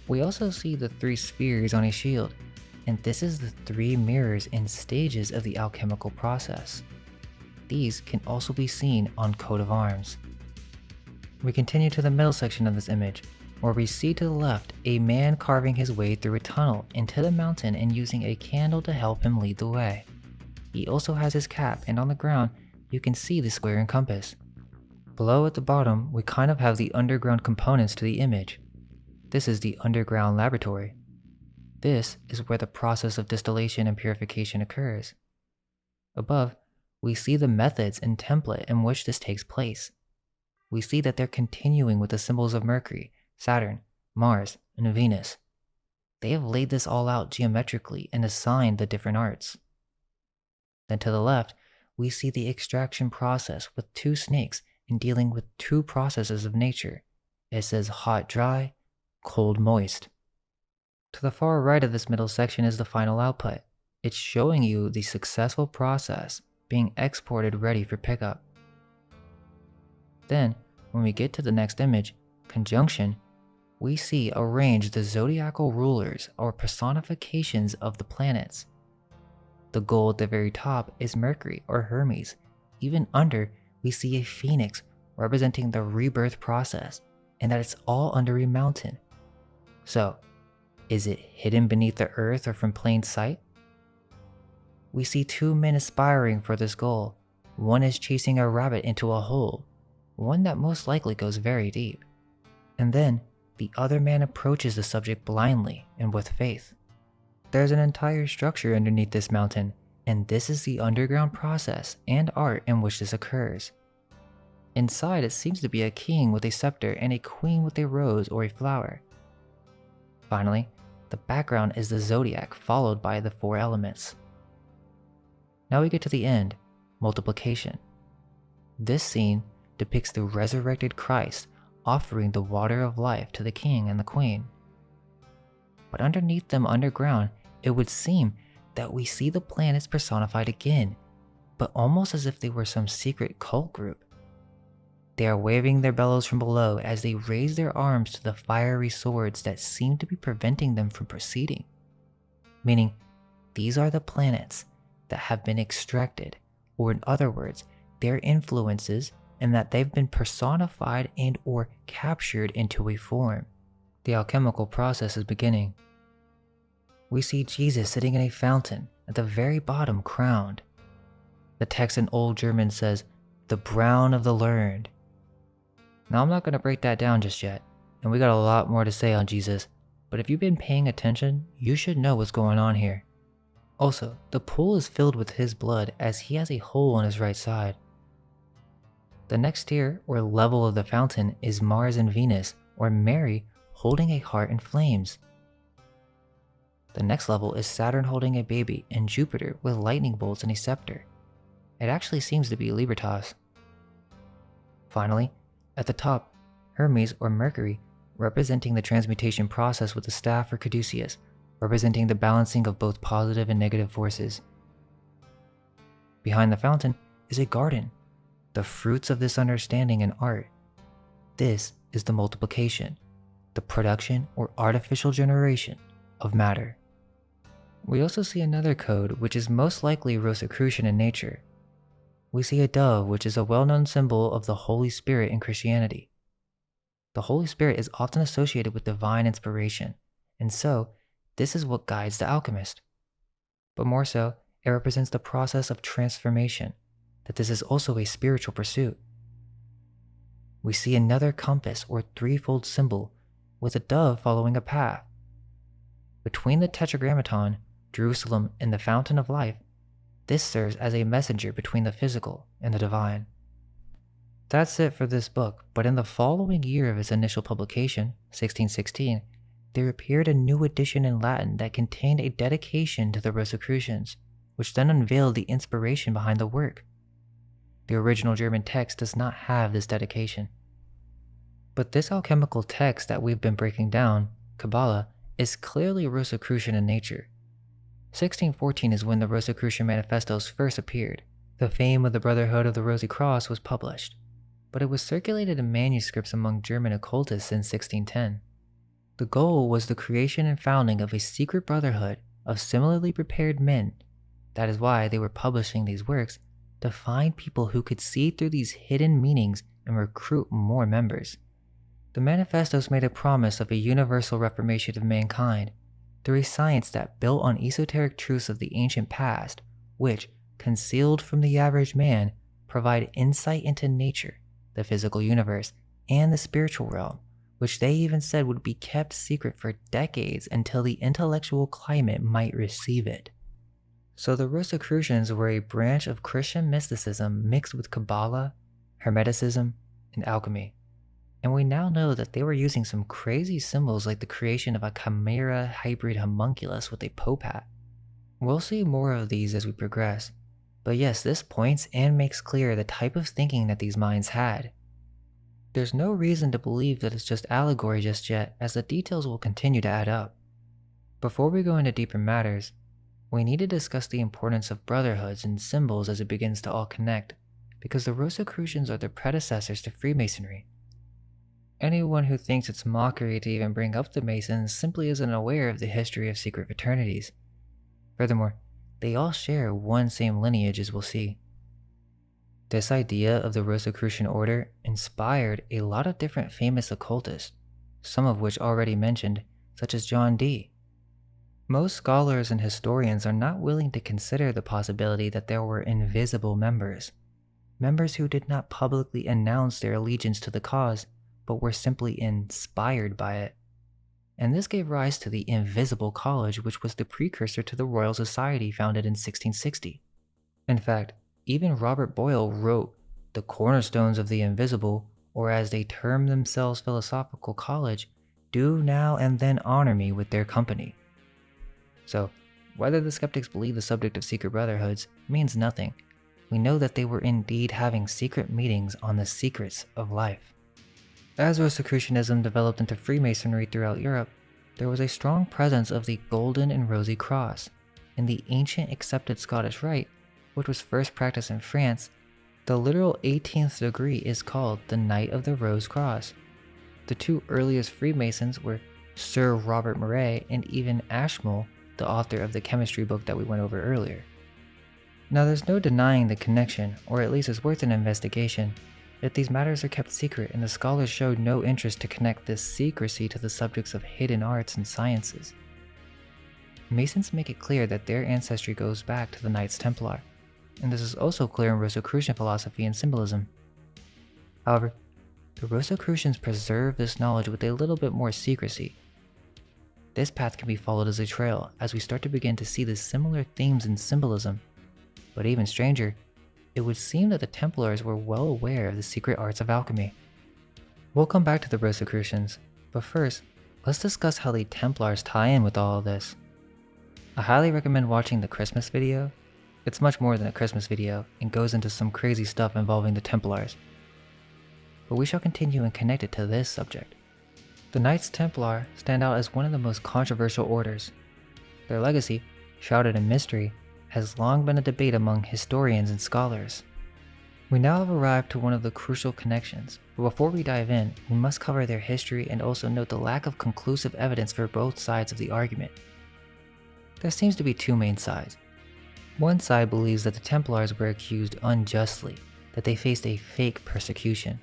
We also see the 3 spears on a shield, and this is the 3 mirrors and stages of the alchemical process. These can also be seen on coat of arms. We continue to the middle section of this image, where we see to the left a man carving his way through a tunnel into the mountain and using a candle to help him lead the way. He also has his cap, and on the ground you can see the square and compass. Below at the bottom we kind of have the underground components to the image. This is the underground laboratory. This is where the process of distillation and purification occurs. Above, we see the methods and template in which this takes place. We see that they're continuing with the symbols of Mercury, Saturn, Mars, and Venus. They have laid this all out geometrically and assigned the different arts. Then to the left, we see the extraction process with 2 snakes and dealing with 2 processes of nature. It says hot, dry, cold, moist. To the far right of this middle section is the final output. It's showing you the successful process being exported ready for pickup. Then, when we get to the next image, conjunction, we see arranged the zodiacal rulers or personifications of the planets. The goal at the very top is Mercury or Hermes. Even under, we see a phoenix representing the rebirth process, and that it's all under a mountain. So, is it hidden beneath the earth or from plain sight? We see two men aspiring for this goal. One is chasing a rabbit into a hole, one that most likely goes very deep. And then, the other man approaches the subject blindly and with faith. There's an entire structure underneath this mountain, and this is the underground process and art in which this occurs. Inside, it seems to be a king with a scepter and a queen with a rose or a flower. Finally, the background is the zodiac followed by the 4 elements. Now we get to the end, multiplication. This scene depicts the resurrected Christ offering the water of life to the king and the queen. But underneath them underground, it would seem that we see the planets personified again, but almost as if they were some secret cult group. They are waving their bellows from below as they raise their arms to the fiery swords that seem to be preventing them from proceeding. Meaning, these are the planets that have been extracted, or in other words, their influences, and that they've been personified and or captured into a form. The alchemical process is beginning. We see Jesus sitting in a fountain at the very bottom, crowned. The text in Old German says, "the brown of the learned." Now I'm not going to break that down just yet, and we got a lot more to say on Jesus, but if you've been paying attention, you should know what's going on here. Also, the pool is filled with his blood as he has a hole on his right side. The next tier or level of the fountain is Mars and Venus, or Mary holding a heart in flames. The next level is Saturn holding a baby and Jupiter with lightning bolts and a scepter. It actually seems to be Libertas. Finally, at the top, Hermes or Mercury representing the transmutation process with the staff or caduceus, representing the balancing of both positive and negative forces. Behind the fountain is a garden, the fruits of this understanding and art. This is the multiplication, the production or artificial generation of matter. We also see another code which is most likely Rosicrucian in nature. We see a dove, which is a well-known symbol of the Holy Spirit in Christianity. The Holy Spirit is often associated with divine inspiration, and so this is what guides the alchemist. But more so, it represents the process of transformation, that this is also a spiritual pursuit. We see another compass or threefold symbol with a dove following a path. Between the Tetragrammaton, Jerusalem, and the Fountain of Life, this serves as a messenger between the physical and the divine. That's it for this book, but in the following year of its initial publication, 1616, there appeared a new edition in Latin that contained a dedication to the Rosicrucians, which then unveiled the inspiration behind the work. The original German text does not have this dedication. But this alchemical text that we've been breaking down, Kabbalah, is clearly Rosicrucian in nature. 1614 is when the Rosicrucian manifestos first appeared. The Fame of the Brotherhood of the Rosy Cross was published, but it was circulated in manuscripts among German occultists in 1610. The goal was the creation and founding of a secret brotherhood of similarly prepared men. That is why they were publishing these works, to find people who could see through these hidden meanings and recruit more members. The manifestos made a promise of a universal reformation of mankind through a science that built on esoteric truths of the ancient past, which, concealed from the average man, provide insight into nature, the physical universe, and the spiritual realm, which they even said would be kept secret for decades until the intellectual climate might receive it. So the Rosicrucians were a branch of Christian mysticism mixed with Kabbalah, Hermeticism, and alchemy. And we now know that they were using some crazy symbols like the creation of a chimera hybrid homunculus with a pope hat. We'll see more of these as we progress, but yes, this points and makes clear the type of thinking that these minds had. There's no reason to believe that it's just allegory just yet, as the details will continue to add up. Before we go into deeper matters, We need to discuss the importance of brotherhoods and symbols as it begins to all connect, because the Rosicrucians are the predecessors to Freemasonry. Anyone who thinks it's mockery to even bring up the Masons simply isn't aware of the history of secret fraternities. Furthermore, they all share one same lineage, as we'll see. This idea of the Rosicrucian order inspired a lot of different famous occultists, some of which already mentioned, such as John Dee. Most scholars and historians are not willing to consider the possibility that there were invisible members who did not publicly announce their allegiance to the cause, but were simply inspired by it. And this gave rise to the Invisible College, which was the precursor to the Royal Society founded in 1660. In fact, even Robert Boyle wrote the cornerstones of the invisible, or as they term themselves, Philosophical College, do now and then honor me with their company. So, whether the skeptics believe the subject of secret brotherhoods means nothing. We know that they were indeed having secret meetings on the secrets of life. As Rosicrucianism developed into Freemasonry throughout Europe, there was a strong presence of the Golden and Rosy Cross. In the ancient accepted Scottish Rite, which was first practiced in France, the literal 18th degree is called the Knight of the Rose Cross. The two earliest Freemasons were Sir Robert Murray and even Ashmole, the author of the chemistry book that we went over earlier. Now, there's no denying the connection, or at least it's worth an investigation. Yet these matters are kept secret, and the scholars showed no interest to connect this secrecy to the subjects of hidden arts and sciences. Masons make it clear that their ancestry goes back to the Knights Templar, and this is also clear in Rosicrucian philosophy and symbolism. However, the Rosicrucians preserve this knowledge with a little bit more secrecy. This path can be followed as a trail as we start to begin to see the similar themes in symbolism. But even stranger, it would seem that the Templars were well aware of the secret arts of alchemy. We'll come back to the Rosicrucians, but first, let's discuss how the Templars tie in with all of this. I highly recommend watching the Christmas video. It's much more than a Christmas video and goes into some crazy stuff involving the Templars. But we shall continue and connect it to this subject. The Knights Templar stand out as one of the most controversial orders. Their legacy, shrouded in mystery, has long been a debate among historians and scholars. We now have arrived to one of the crucial connections, but before we dive in, we must cover their history and also note the lack of conclusive evidence for both sides of the argument. There seems to be two main sides. One side believes that the Templars were accused unjustly, that they faced a fake persecution,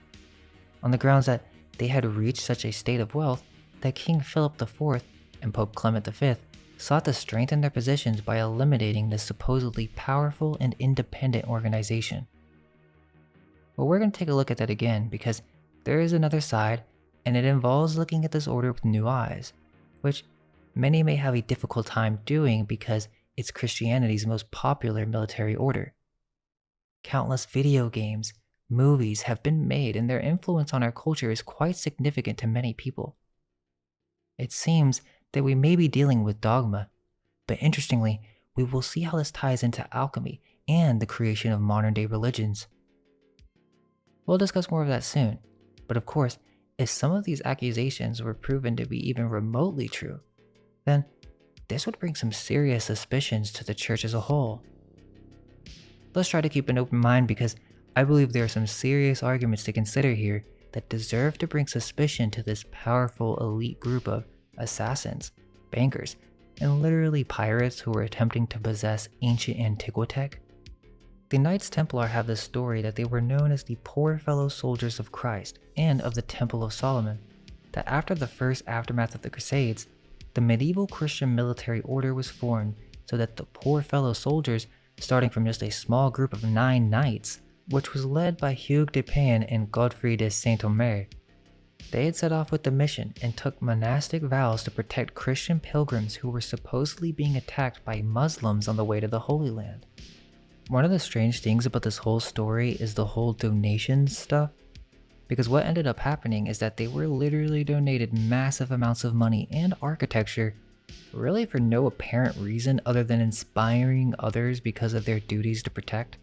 on the grounds that they had reached such a state of wealth that King Philip IV and Pope Clement V sought to strengthen their positions by eliminating this supposedly powerful and independent organization. But we're going to take a look at that again because there is another side, and it involves looking at this order with new eyes, which many may have a difficult time doing because it's Christianity's most popular military order. Countless video games, movies have been made, and their influence on our culture is quite significant to many people. It seems that we may be dealing with dogma, but interestingly, we will see how this ties into alchemy and the creation of modern-day religions. We'll discuss more of that soon, but of course, if some of these accusations were proven to be even remotely true, then this would bring some serious suspicions to the church as a whole. Let's try to keep an open mind because I believe there are some serious arguments to consider here that deserve to bring suspicion to this powerful elite group of assassins, bankers, and literally pirates who were attempting to possess ancient antiquitech. The Knights Templar have the story that they were known as the poor fellow soldiers of Christ and of the Temple of Solomon, that after the first aftermath of the Crusades, the medieval Christian military order was formed so that the poor fellow soldiers, starting from just a small group of 9 knights, which was led by Hugues de Payens and Godfrey de Saint-Omer, they had set off with the mission and took monastic vows to protect Christian pilgrims who were supposedly being attacked by Muslims on the way to the Holy Land. One of the strange things about this whole story is the whole donations stuff, because what ended up happening is that they were literally donated massive amounts of money and architecture, really for no apparent reason other than inspiring others because of their duties to protect.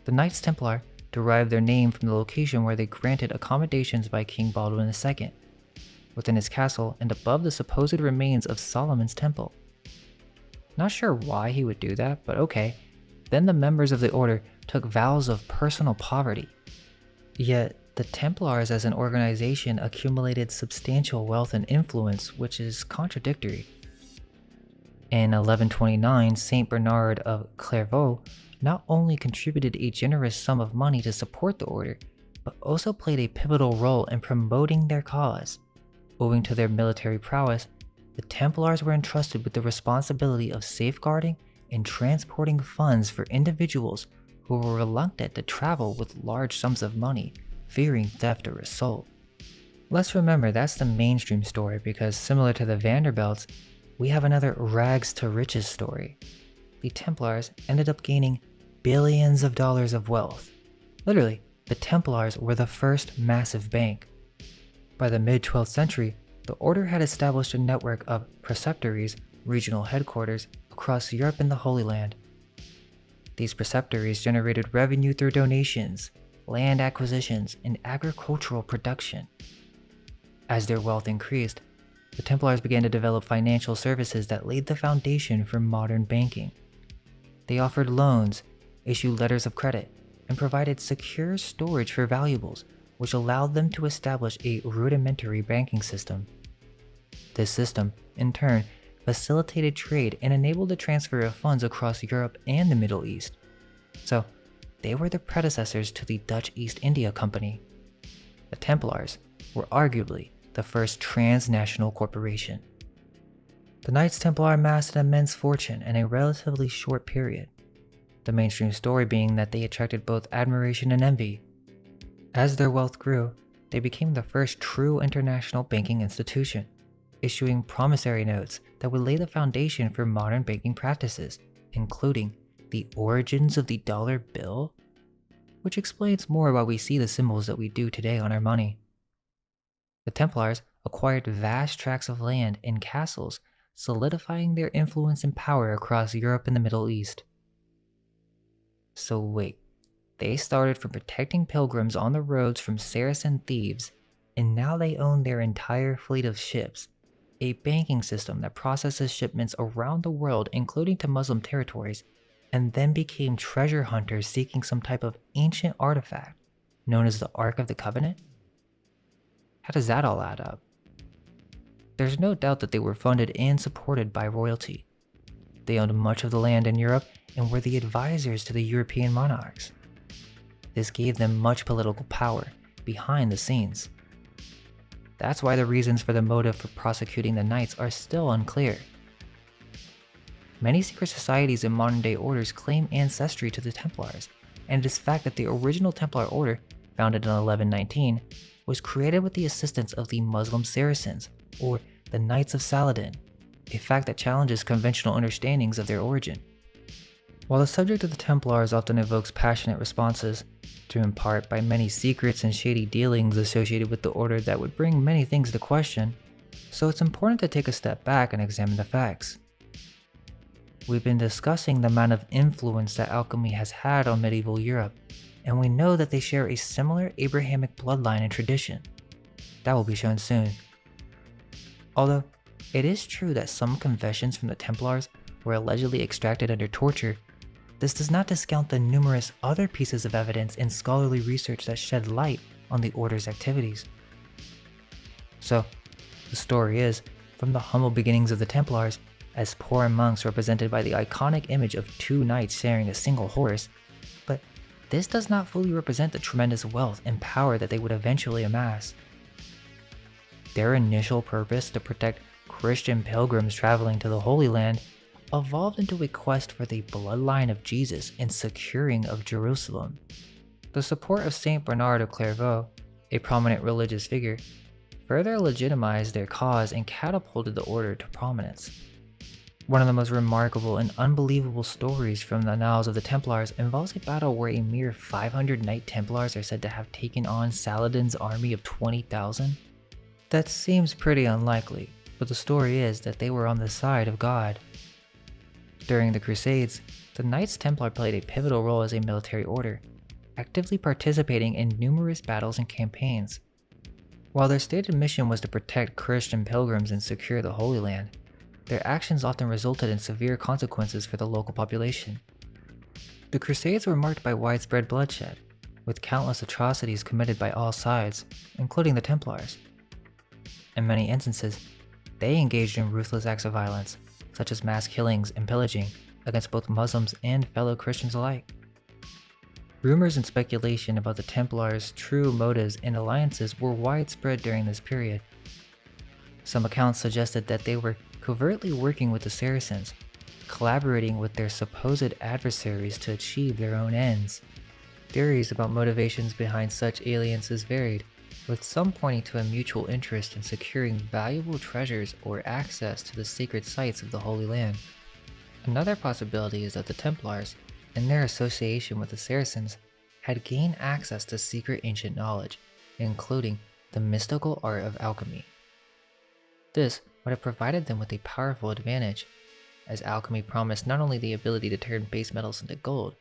The Knights Templar derived their name from the location where they granted accommodations by King Baldwin II, within his castle and above the supposed remains of Solomon's temple. Not sure why he would do that, but okay. Then the members of the order took vows of personal poverty. Yet, the Templars as an organization accumulated substantial wealth and influence, which is contradictory. In 1129, Saint Bernard of Clairvaux not only contributed a generous sum of money to support the order, but also played a pivotal role in promoting their cause. Owing to their military prowess, the Templars were entrusted with the responsibility of safeguarding and transporting funds for individuals who were reluctant to travel with large sums of money, fearing theft or assault. Let's remember that's the mainstream story because similar to the Vanderbilts, we have another rags to riches story. The Templars ended up gaining billions of dollars of wealth. Literally, the Templars were the first massive bank. By the mid-12th century, the order had established a network of preceptories, regional headquarters, across Europe and the Holy Land. These preceptories generated revenue through donations, land acquisitions, and agricultural production. As their wealth increased, the Templars began to develop financial services that laid the foundation for modern banking. They offered loans, issued letters of credit, and provided secure storage for valuables, which allowed them to establish a rudimentary banking system. This system, in turn, facilitated trade and enabled the transfer of funds across Europe and the Middle East. So, they were the predecessors to the Dutch East India Company. The Templars were arguably the first transnational corporation. The Knights Templar amassed an immense fortune in a relatively short period, the mainstream story being that they attracted both admiration and envy. As their wealth grew, they became the first true international banking institution, issuing promissory notes that would lay the foundation for modern banking practices, including the origins of the dollar bill, which explains more why we see the symbols that we do today on our money. The Templars acquired vast tracts of land and castles, solidifying their influence and power across Europe and the Middle East. So wait, they started from protecting pilgrims on the roads from Saracen thieves, and now they own their entire fleet of ships, a banking system that processes shipments around the world, including to Muslim territories, and then became treasure hunters seeking some type of ancient artifact known as the Ark of the Covenant? How does that all add up? There's no doubt that they were funded and supported by royalty. They owned much of the land in Europe and were the advisors to the European monarchs. This gave them much political power behind the scenes. That's why the reasons for the motive for prosecuting the Knights are still unclear. Many secret societies and modern-day orders claim ancestry to the Templars, and it is fact that the original Templar order, founded in 1119, was created with the assistance of the Muslim Saracens, or the Knights of Saladin, a fact that challenges conventional understandings of their origin. While the subject of the Templars often evokes passionate responses, due in part by many secrets and shady dealings associated with the order that would bring many things to question, so it's important to take a step back and examine the facts. We've been discussing the amount of influence that alchemy has had on medieval Europe, and we know that they share a similar Abrahamic bloodline and tradition. That will be shown soon. Although, it is true that some confessions from the Templars were allegedly extracted under torture, this does not discount the numerous other pieces of evidence and scholarly research that shed light on the order's activities. So, the story is, from the humble beginnings of the Templars, as poor monks represented by the iconic image of two knights sharing a single horse, but this does not fully represent the tremendous wealth and power that they would eventually amass. Their initial purpose to protect Christian pilgrims traveling to the Holy Land evolved into a quest for the bloodline of Jesus and securing of Jerusalem. The support of Saint Bernard of Clairvaux, a prominent religious figure, further legitimized their cause and catapulted the order to prominence. One of the most remarkable and unbelievable stories from the annals of the Templars involves a battle where a mere 500 Knight Templars are said to have taken on Saladin's army of 20,000. That seems pretty unlikely, but the story is that they were on the side of God. During the Crusades, the Knights Templar played a pivotal role as a military order, actively participating in numerous battles and campaigns. While their stated mission was to protect Christian pilgrims and secure the Holy Land, their actions often resulted in severe consequences for the local population. The Crusades were marked by widespread bloodshed, with countless atrocities committed by all sides, including the Templars. In many instances, they engaged in ruthless acts of violence, such as mass killings and pillaging, against both Muslims and fellow Christians alike. Rumors and speculation about the Templars' true motives and alliances were widespread during this period. Some accounts suggested that they were covertly working with the Saracens, collaborating with their supposed adversaries to achieve their own ends. Theories about motivations behind such alliances varied, with some pointing to a mutual interest in securing valuable treasures or access to the sacred sites of the Holy Land. Another possibility is that the Templars, in their association with the Saracens, had gained access to secret ancient knowledge, including the mystical art of alchemy. This would have provided them with a powerful advantage, as alchemy promised not only the ability to turn base metals into gold,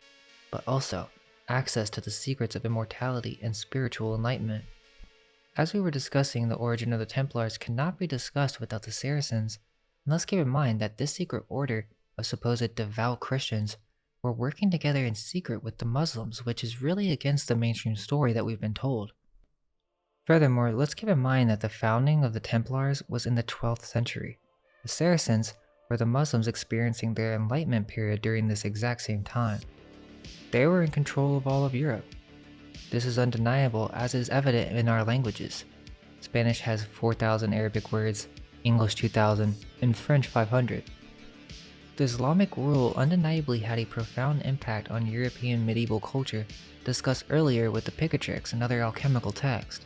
but also access to the secrets of immortality and spiritual enlightenment. As we were discussing, the origin of the Templars cannot be discussed without the Saracens, and let's keep in mind that this secret order of supposed devout Christians were working together in secret with the Muslims, which is really against the mainstream story that we've been told. Furthermore, let's keep in mind that the founding of the Templars was in the 12th century. The Saracens were the Muslims experiencing their Enlightenment period during this exact same time. They were in control of all of Europe. This is undeniable, as is evident in our languages. Spanish has 4,000 Arabic words, English 2,000, and French 500. The Islamic rule undeniably had a profound impact on European medieval culture, discussed earlier with the Picatrix and other alchemical texts.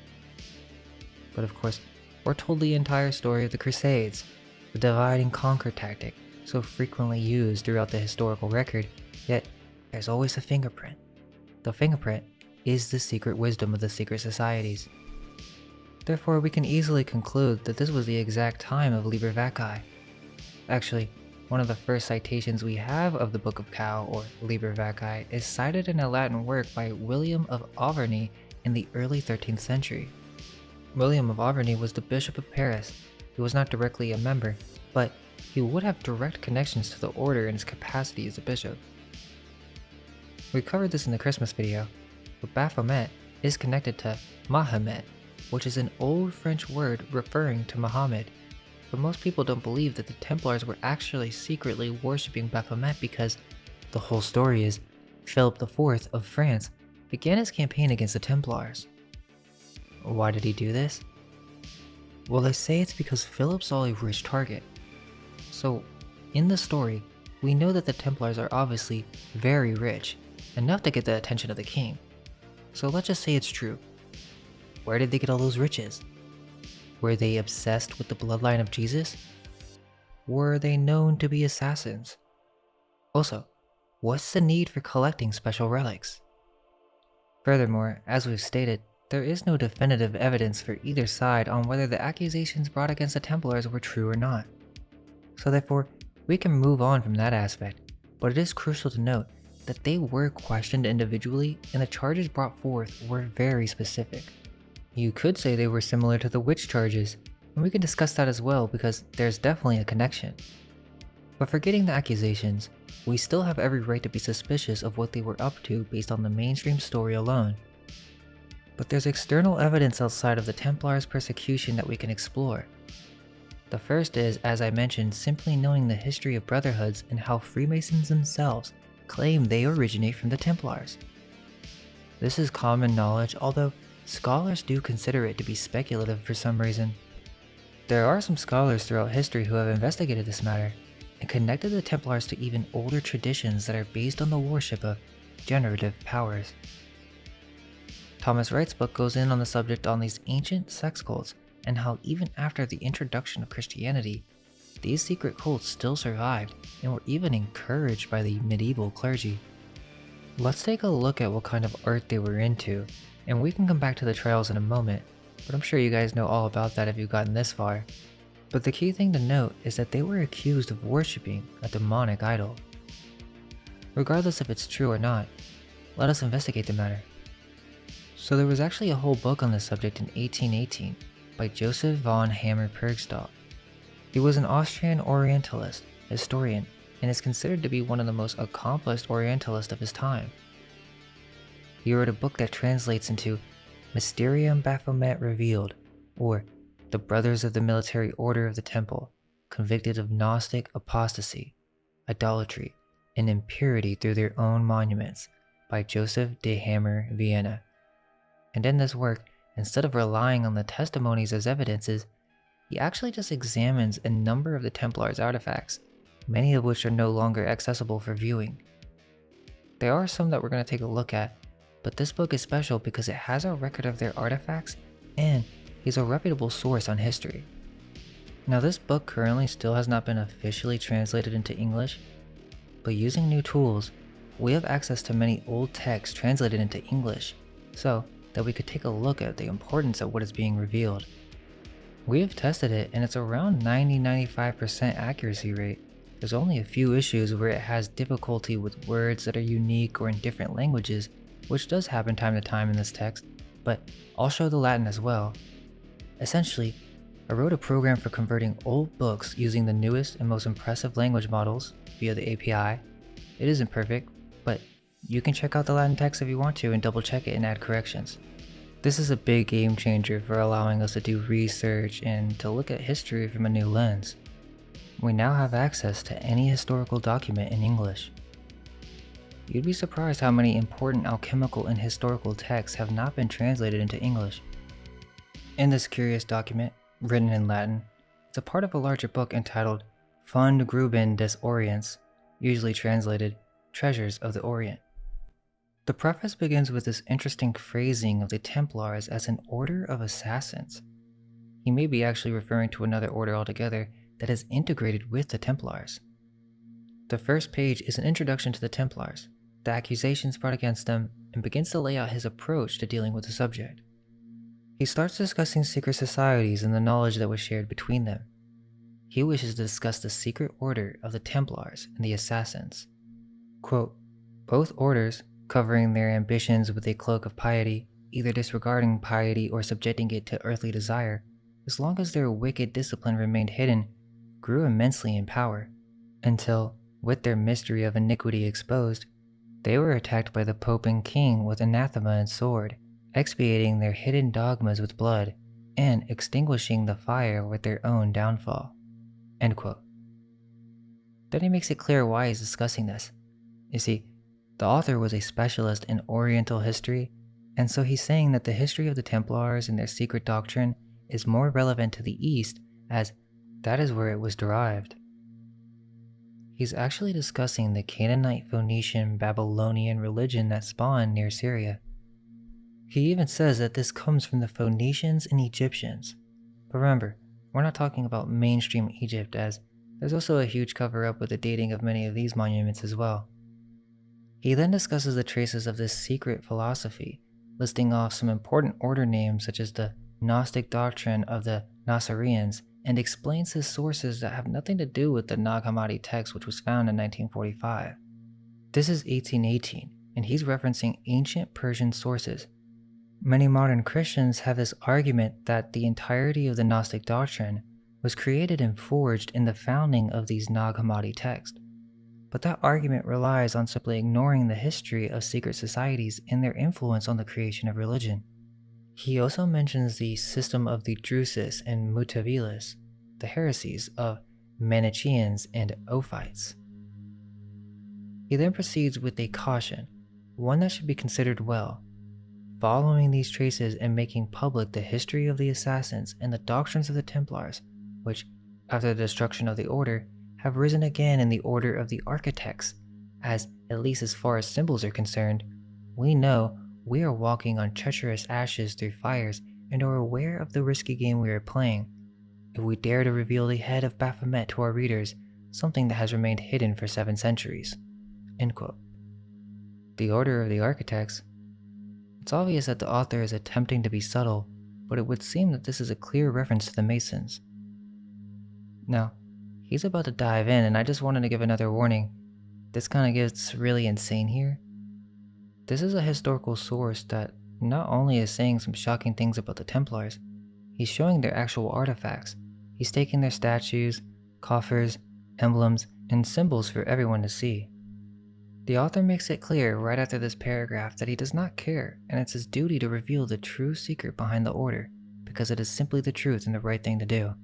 But of course, we're told the entire story of the Crusades, the divide and conquer tactic so frequently used throughout the historical record, yet there's always a fingerprint. The fingerprint is the secret wisdom of the secret societies. Therefore, we can easily conclude that this was the exact time of Liber Vaccae. Actually, one of the first citations we have of the Book of Cow, or Liber Vaccae, is cited in a Latin work by William of Auvergne in the early 13th century. William of Auvergne was the Bishop of Paris. He was not directly a member, but he would have direct connections to the order in his capacity as a bishop. We covered this in the Christmas video, but Baphomet is connected to Mahomet, which is an old French word referring to Muhammad. But most people don't believe that the Templars were actually secretly worshipping Baphomet, because the whole story is Philip IV of France began his campaign against the Templars. Why did he do this? Well, they say it's because Philip saw a rich target. So, in the story, we know that the Templars are obviously very rich, enough to get the attention of the king. So let's just say it's true. Where did they get all those riches? Were they obsessed with the bloodline of Jesus? Were they known to be assassins? Also, what's the need for collecting special relics? Furthermore, as we've stated, there is no definitive evidence for either side on whether the accusations brought against the Templars were true or not. So therefore, we can move on from that aspect, but it is crucial to note that they were questioned individually and the charges brought forth were very specific. You could say they were similar to the witch charges, and we can discuss that as well because there's definitely a connection. But forgetting the accusations, we still have every right to be suspicious of what they were up to based on the mainstream story alone. But there's external evidence outside of the Templars' persecution that we can explore. The first is, as I mentioned, simply knowing the history of brotherhoods and how Freemasons themselves claim they originate from the Templars. This is common knowledge, although scholars do consider it to be speculative for some reason. There are some scholars throughout history who have investigated this matter and connected the Templars to even older traditions that are based on the worship of generative powers. Thomas Wright's book goes in on the subject on these ancient sex cults and how even after the introduction of Christianity, these secret cults still survived and were even encouraged by the medieval clergy. Let's take a look at what kind of art they were into, and we can come back to the trials in a moment, but I'm sure you guys know all about that if you've gotten this far. But the key thing to note is that they were accused of worshipping a demonic idol. Regardless if it's true or not, let us investigate the matter. So there was actually a whole book on this subject in 1818 by Joseph von Hammer-Purgstall. He was an Austrian Orientalist, historian, and is considered to be one of the most accomplished Orientalists of his time. He wrote a book that translates into Mysterium Baphomet Revealed, or The Brothers of the Military Order of the Temple, Convicted of Gnostic Apostasy, Idolatry, and Impurity Through Their Own Monuments, by Joseph de Hammer, Vienna. And in this work, instead of relying on the testimonies as evidences, he actually just examines a number of the Templars' artifacts, many of which are no longer accessible for viewing. There are some that we're going to take a look at, but this book is special because it has a record of their artifacts and he's a reputable source on history. Now, this book currently still has not been officially translated into English, but using new tools, we have access to many old texts translated into English so that we could take a look at the importance of what is being revealed. We have tested it and it's around 90-95% accuracy rate. There's only a few issues where it has difficulty with words that are unique or in different languages, which does happen time to time in this text, but I'll show the Latin as well. Essentially, I wrote a program for converting old books using the newest and most impressive language models via the API. It isn't perfect, but you can check out the Latin text if you want to and double check it and add corrections. This is a big game changer for allowing us to do research and to look at history from a new lens. We now have access to any historical document in English. You'd be surprised how many important alchemical and historical texts have not been translated into English. In this curious document, written in Latin, it's a part of a larger book entitled Fund Gruben des Orients, usually translated Treasures of the Orient. The preface begins with this interesting phrasing of the Templars as an order of assassins. He may be actually referring to another order altogether that is integrated with the Templars. The first page is an introduction to the Templars, the accusations brought against them, and begins to lay out his approach to dealing with the subject. He starts discussing secret societies and the knowledge that was shared between them. He wishes to discuss the secret order of the Templars and the Assassins. Quote, both orders, covering their ambitions with a cloak of piety, either disregarding piety or subjecting it to earthly desire, as long as their wicked discipline remained hidden, grew immensely in power, until, with their mystery of iniquity exposed, they were attacked by the Pope and King with anathema and sword, expiating their hidden dogmas with blood, and extinguishing the fire with their own downfall. End quote. Then he makes it clear why he's discussing this. You see, the author was a specialist in Oriental history, and so he's saying that the history of the Templars and their secret doctrine is more relevant to the East, as that is where it was derived. He's actually discussing the Canaanite, Phoenician, Babylonian religion that spawned near Syria. He even says that this comes from the Phoenicians and Egyptians. But remember, we're not talking about mainstream Egypt, as there's also a huge cover-up with the dating of many of these monuments as well. He then discusses the traces of this secret philosophy, listing off some important order names such as the Gnostic doctrine of the Nazareans, and explains his sources that have nothing to do with the Nag Hammadi text which was found in 1945. This is 1818, and he's referencing ancient Persian sources. Many modern Christians have this argument that the entirety of the Gnostic doctrine was created and forged in the founding of these Nag Hammadi texts. But that argument relies on simply ignoring the history of secret societies and their influence on the creation of religion. He also mentions the system of the Drusus and Mutavilis, the heresies of Manichaeans and Ophites. He then proceeds with a caution, one that should be considered well, following these traces and making public the history of the Assassins and the doctrines of the Templars, which, after the destruction of the order, have risen again in the order of the Architects, as, at least as far as symbols are concerned, we know we are walking on treacherous ashes through fires and are aware of the risky game we are playing. If we dare to reveal the head of Baphomet to our readers, something that has remained hidden for 7 centuries. End quote. The Order of the Architects. It's obvious that the author is attempting to be subtle, but it would seem that this is a clear reference to the Masons. Now, he's about to dive in, and I just wanted to give another warning. This kind of gets really insane here. This is a historical source that not only is saying some shocking things about the Templars, he's showing their actual artifacts. He's taking their statues, coffers, emblems, and symbols for everyone to see. The author makes it clear right after this paragraph that he does not care, and it's his duty to reveal the true secret behind the order, because it is simply the truth and the right thing to do.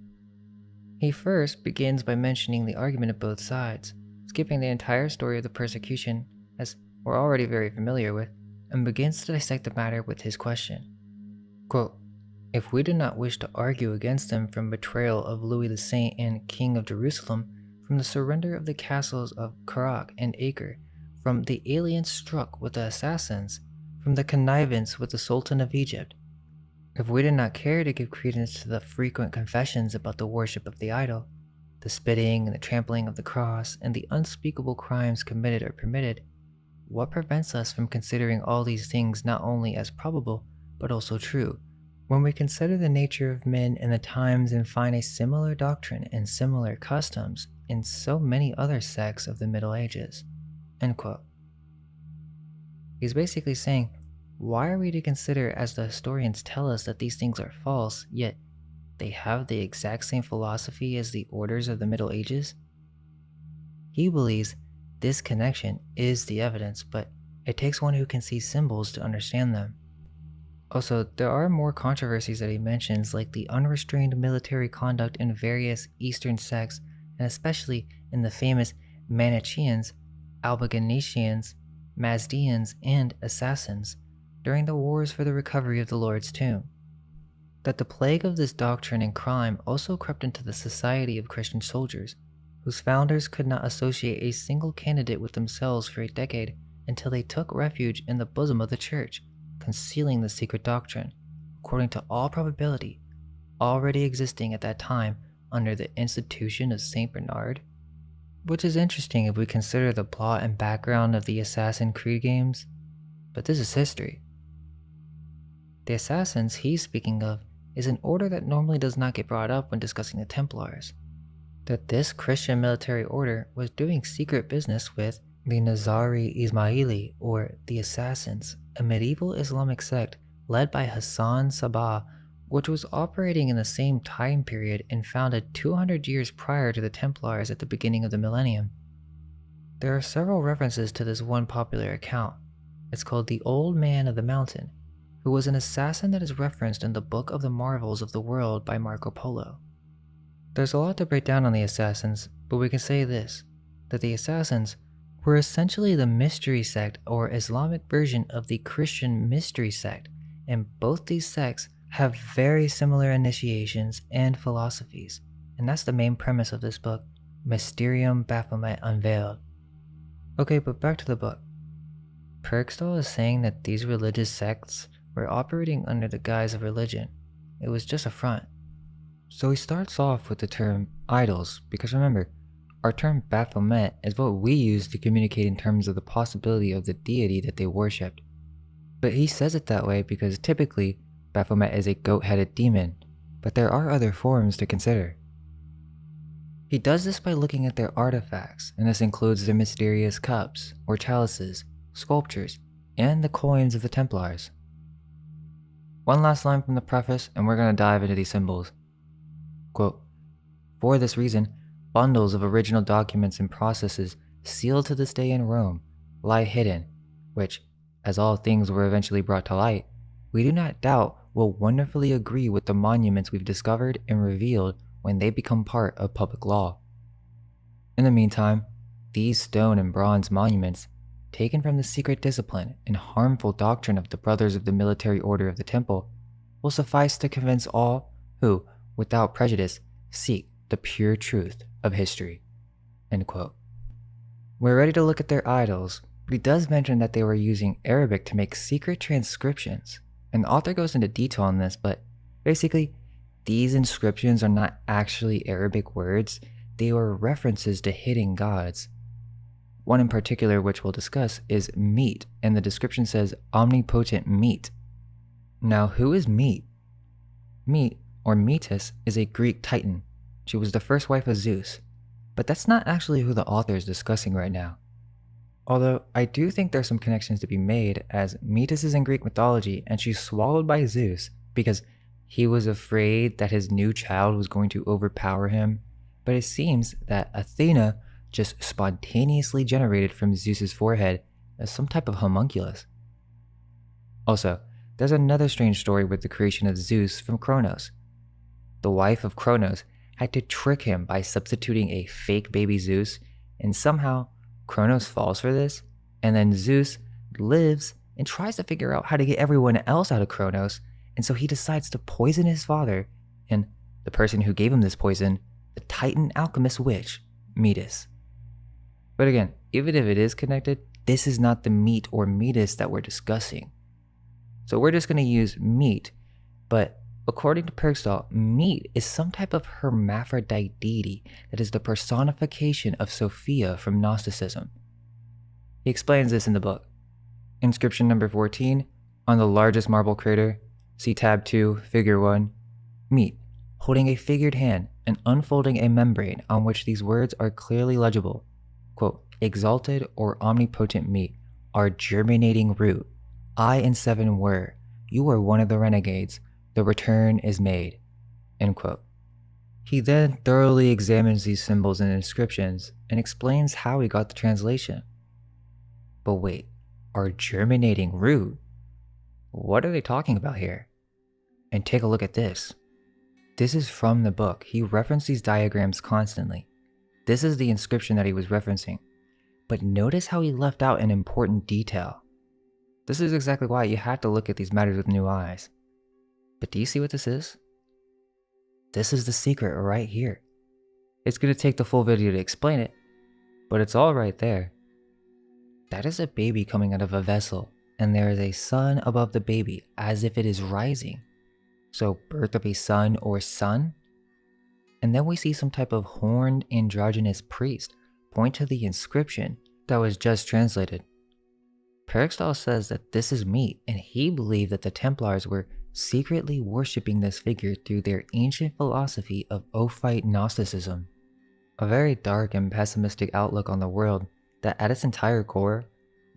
He first begins by mentioning the argument of both sides, skipping the entire story of the persecution, as we're already very familiar with, and begins to dissect the matter with his question. Quote, "If we do not wish to argue against them from betrayal of Louis the Saint and King of Jerusalem, from the surrender of the castles of Karak and Acre, from the aliens struck with the assassins, from the connivance with the Sultan of Egypt, if we did not care to give credence to the frequent confessions about the worship of the idol, the spitting and the trampling of the cross, and the unspeakable crimes committed or permitted, what prevents us from considering all these things not only as probable, but also true, when we consider the nature of men in the times and find a similar doctrine and similar customs in so many other sects of the Middle Ages?" End quote. He's basically saying, why are we to consider, as the historians tell us, that these things are false, yet they have the exact same philosophy as the orders of the Middle Ages? He believes this connection is the evidence, but it takes one who can see symbols to understand them. Also, there are more controversies that he mentions, like the unrestrained military conduct in various Eastern sects, and especially in the famous Manichaeans, Albigensians, Mazdeans, and Assassins, during the wars for the recovery of the Lord's tomb. That the plague of this doctrine and crime also crept into the society of Christian soldiers, whose founders could not associate a single candidate with themselves for a decade until they took refuge in the bosom of the church, concealing the secret doctrine, according to all probability, already existing at that time under the institution of St. Bernard. Which is interesting if we consider the plot and background of the Assassin's Creed games, but this is history. The Assassins he's speaking of is an order that normally does not get brought up when discussing the Templars. That this Christian military order was doing secret business with the Nizari Ismaili, or the Assassins, a medieval Islamic sect led by Hassan Sabah, which was operating in the same time period and founded 200 years prior to the Templars at the beginning of the millennium. There are several references to this one popular account. It's called the Old Man of the Mountain, who was an assassin that is referenced in the Book of the Marvels of the World by Marco Polo. There's a lot to break down on the Assassins, but we can say this, that the Assassins were essentially the mystery sect or Islamic version of the Christian mystery sect, and both these sects have very similar initiations and philosophies, and that's the main premise of this book, Mysterium Baphomet Unveiled. Okay, but back to the book. Perkstall is saying that these religious sects were operating under the guise of religion. It was just a front. So he starts off with the term idols, because remember, our term Baphomet is what we use to communicate in terms of the possibility of the deity that they worshipped. But he says it that way because typically Baphomet is a goat-headed demon, but there are other forms to consider. He does this by looking at their artifacts, and this includes their mysterious cups or chalices, sculptures, and the coins of the Templars. One last line from the preface, and we're going to dive into these symbols. Quote, "For this reason, bundles of original documents and processes sealed to this day in Rome lie hidden, which, as all things were eventually brought to light, we do not doubt will wonderfully agree with the monuments we've discovered and revealed when they become part of public law. In the meantime, these stone and bronze monuments, taken from the secret discipline and harmful doctrine of the Brothers of the Military Order of the Temple, will suffice to convince all who, without prejudice, seek the pure truth of history." End quote. We're ready to look at their idols, but he does mention that they were using Arabic to make secret transcriptions, and the author goes into detail on this, but basically, these inscriptions are not actually Arabic words, they were references to hidden gods. One in particular, which we'll discuss, is Meat, and the description says omnipotent Meat. Now, who is Meat? Meat, or Metis, is a Greek titan. She was the first wife of Zeus, but that's not actually who the author is discussing right now. Although I do think there's some connections to be made, as Metis is in Greek mythology and she's swallowed by Zeus because He was afraid that his new child was going to overpower him, but it seems that Athena just spontaneously generated from Zeus's forehead as some type of homunculus. Also, there's another strange story with the creation of Zeus from Kronos. The wife of Kronos had to trick him by substituting a fake baby Zeus, and somehow Kronos falls for this, and then Zeus lives and tries to figure out how to get everyone else out of Kronos, and so he decides to poison his father and the person who gave him this poison, the Titan alchemist witch, Metis. But again, even if it is connected, this is not the meat or Metis that we're discussing. So we're just going to use meat, but according to Perkstall, meat is some type of hermaphrodite deity that is the personification of Sophia from Gnosticism. He explains this in the book. Inscription number 14, on the largest marble crater, see tab 2, figure 1, meat, holding a figured hand and unfolding a membrane on which these words are clearly legible. Quote, exalted or omnipotent meat, our germinating root. I and 7 were. You are one of the renegades. The return is made. End quote. He then thoroughly examines these symbols and inscriptions and explains how he got the translation. But wait, our germinating root? What are they talking about here? And take a look at this. This is from the book. He referenced these diagrams constantly. This is the inscription that he was referencing. But notice how he left out an important detail. This is exactly why you have to look at these matters with new eyes. But do you see what this is? This is the secret right here. It's going to take the full video to explain it, but it's all right there. That is a baby coming out of a vessel, and there is a sun above the baby as if it is rising. So birth of a son or sun? And then we see some type of horned androgynous priest point to the inscription that was just translated. Perkstall says that this is meat, and he believed that the Templars were secretly worshipping this figure through their ancient philosophy of Ophite Gnosticism, a very dark and pessimistic outlook on the world that at its entire core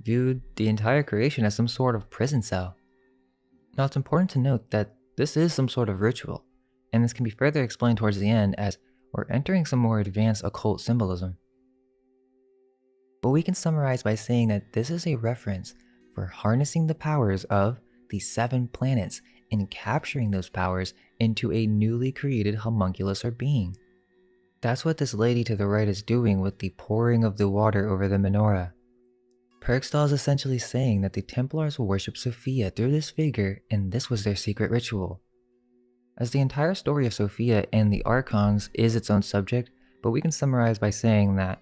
viewed the entire creation as some sort of prison cell. Now it's important to note that this is some sort of ritual, and this can be further explained towards the end as we're entering some more advanced occult symbolism. But we can summarize by saying that this is a reference for harnessing the powers of the 7 planets and capturing those powers into a newly created homunculus or being. That's what this lady to the right is doing with the pouring of the water over the menorah. Perkstall is essentially saying that the Templars worship Sophia through this figure, and this was their secret ritual. As the entire story of Sophia and the Archons is its own subject, but we can summarize by saying that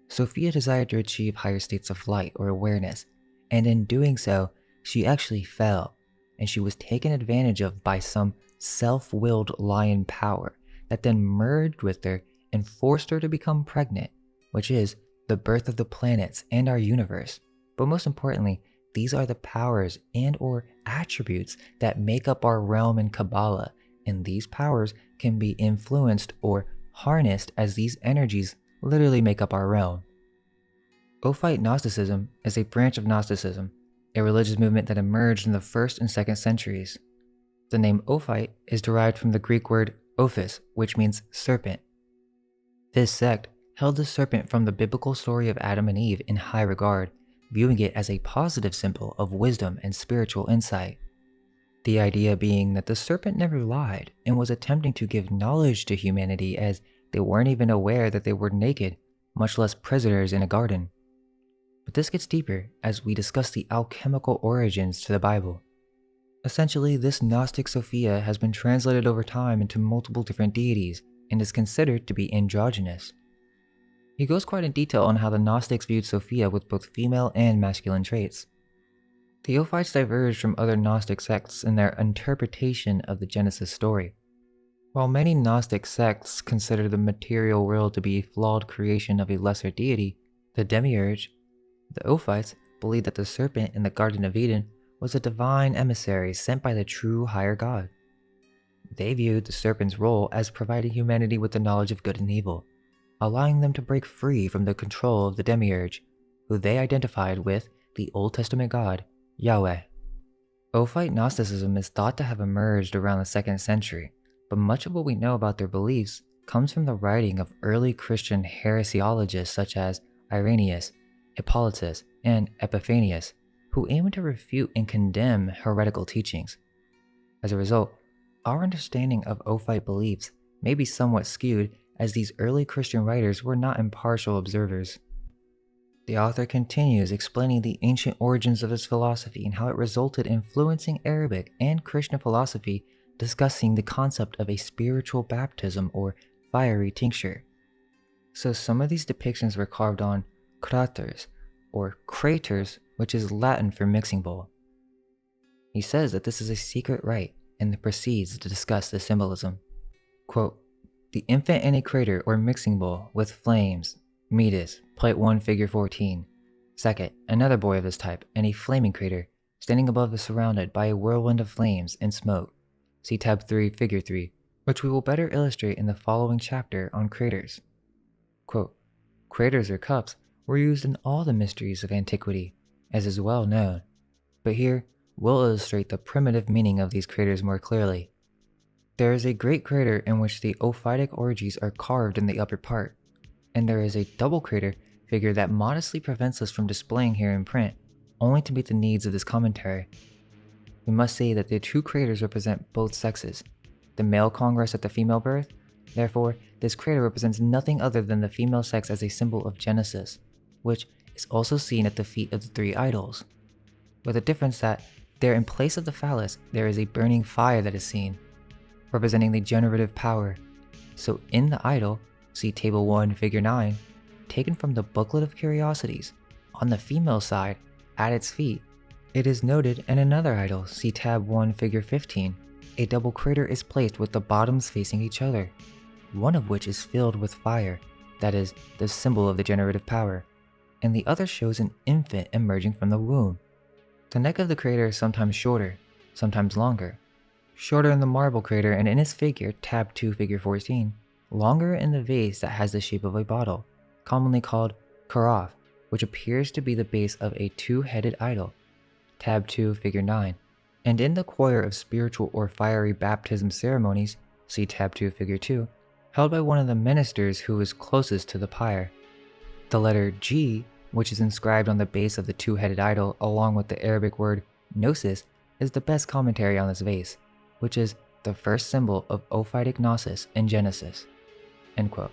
Sophia desired to achieve higher states of light or awareness, and in doing so, she actually fell, and she was taken advantage of by some self-willed lion power that then merged with her and forced her to become pregnant, which is the birth of the planets and our universe. But most importantly, these are the powers and or attributes that make up our realm in Kabbalah, and these powers can be influenced or harnessed as these energies literally make up our realm. Ophite Gnosticism is a branch of Gnosticism, a religious movement that emerged in the 1st and 2nd centuries. The name Ophite is derived from the Greek word ophis, which means serpent. This sect held the serpent from the biblical story of Adam and Eve in high regard, viewing it as a positive symbol of wisdom and spiritual insight. The idea being that the serpent never lied and was attempting to give knowledge to humanity as they weren't even aware that they were naked, much less prisoners in a garden. But this gets deeper as we discuss the alchemical origins to the Bible. Essentially, this Gnostic Sophia has been translated over time into multiple different deities and is considered to be androgynous. He goes quite in detail on how the Gnostics viewed Sophia with both female and masculine traits. The Ophites diverged from other Gnostic sects in their interpretation of the Genesis story. While many Gnostic sects consider the material world to be a flawed creation of a lesser deity, the Demiurge, the Ophites believed that the serpent in the Garden of Eden was a divine emissary sent by the true higher God. They viewed the serpent's role as providing humanity with the knowledge of good and evil, allowing them to break free from the control of the Demiurge, who they identified with the Old Testament God, Yahweh. Ophite Gnosticism is thought to have emerged around the 2nd century, but much of what we know about their beliefs comes from the writing of early Christian heresiologists such as Irenaeus, Hippolytus, and Epiphanius, who aimed to refute and condemn heretical teachings. As a result, our understanding of Ophite beliefs may be somewhat skewed, as these early Christian writers were not impartial observers. The author continues explaining the ancient origins of his philosophy and how it resulted in influencing Arabic and Krishna philosophy, discussing the concept of a spiritual baptism or fiery tincture. So some of these depictions were carved on craters, or craters, which is Latin for mixing bowl. He says that this is a secret rite and proceeds to discuss the symbolism. Quote, "The infant in a crater or mixing bowl with flames, Metis, plate 1, figure 14. Second, another boy of this type in a flaming crater, standing above is surrounded by a whirlwind of flames and smoke. See tab 3, figure 3, which we will better illustrate in the following chapter on craters." Quote, "Craters or cups were used in all the mysteries of antiquity, as is well known. But here, we'll illustrate the primitive meaning of these craters more clearly. There is a great crater in which the ophitic orgies are carved in the upper part, and there is a double crater figure that modestly prevents us from displaying here in print, only to meet the needs of this commentary. We must say that the two craters represent both sexes, the male congress at the female birth. Therefore, this crater represents nothing other than the female sex as a symbol of Genesis, which is also seen at the feet of the three idols, with the difference that there, in place of the phallus, there is a burning fire that is seen, representing the generative power. So in the idol, see table 1, figure 9, taken from the Booklet of Curiosities, on the female side, at its feet, it is noted in another idol, see tab 1, figure 15, a double crater is placed with the bottoms facing each other, one of which is filled with fire, that is, the symbol of the generative power, and the other shows an infant emerging from the womb. The neck of the crater is sometimes shorter, sometimes longer. Shorter in the marble crater and in its figure, tab 2, figure 14, longer in the vase that has the shape of a bottle, commonly called carafe, which appears to be the base of a two-headed idol, tab 2, figure 9, and in the choir of spiritual or fiery baptism ceremonies, see tab 2, figure 2, held by one of the ministers who is closest to the pyre. The letter G, which is inscribed on the base of the two-headed idol along with the Arabic word gnosis, is the best commentary on this vase, which is the first symbol of Ophitic Gnosis in Genesis." End quote.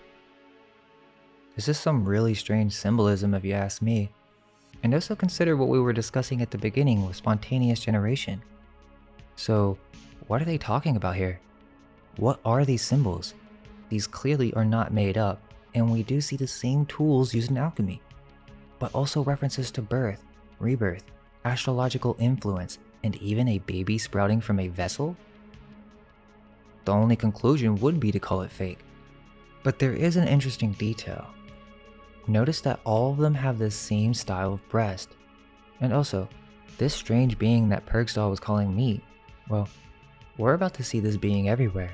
This is some really strange symbolism if you ask me, and also consider what we were discussing at the beginning with spontaneous generation. So, what are they talking about here? What are these symbols? These clearly are not made up, and we do see the same tools used in alchemy, but also references to birth, rebirth, astrological influence, and even a baby sprouting from a vessel? The only conclusion would be to call it fake. But there is an interesting detail. Notice that all of them have the same style of breast. And also, this strange being that Pergstall was calling meat, well, we're about to see this being everywhere.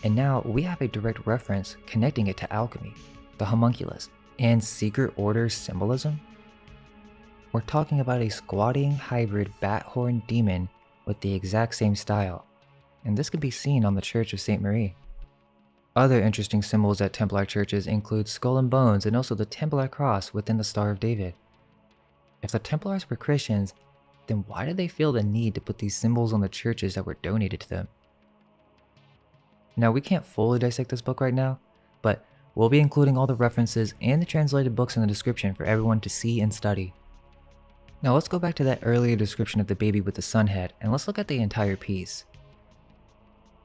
And now we have a direct reference connecting it to alchemy, the homunculus, and secret order symbolism. We're talking about a squatting hybrid bat-horned demon with the exact same style, and this can be seen on the Church of St. Marie. Other interesting symbols at Templar churches include skull and bones and also the Templar cross within the Star of David. If the Templars were Christians, then why did they feel the need to put these symbols on the churches that were donated to them? Now, we can't fully dissect this book right now, but we'll be including all the references and the translated books in the description for everyone to see and study. Now let's go back to that earlier description of the baby with the sun head, and let's look at the entire piece.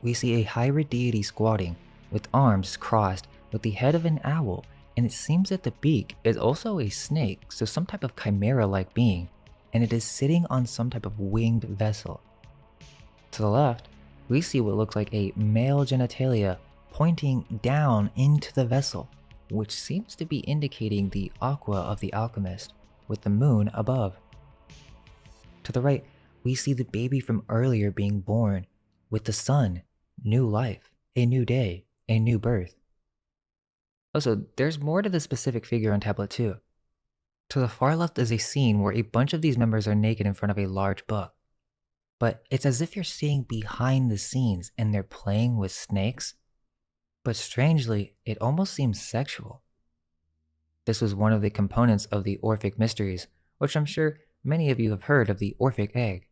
We see a hybrid deity squatting, with arms crossed, with the head of an owl, and it seems that the beak is also a snake, so some type of chimera-like being, and it is sitting on some type of winged vessel. To the left, we see what looks like a male genitalia pointing down into the vessel, which seems to be indicating the aqua of the alchemist, with the moon above. To the right, we see the baby from earlier being born, with the sun, new life, a new day, a new birth. Also, there's more to the specific figure on tablet 2. To the far left is a scene where a bunch of these members are naked in front of a large book. But it's as if you're seeing behind the scenes and they're playing with snakes. But strangely, it almost seems sexual. This was one of the components of the Orphic mysteries, which I'm sure many of you have heard of the Orphic egg.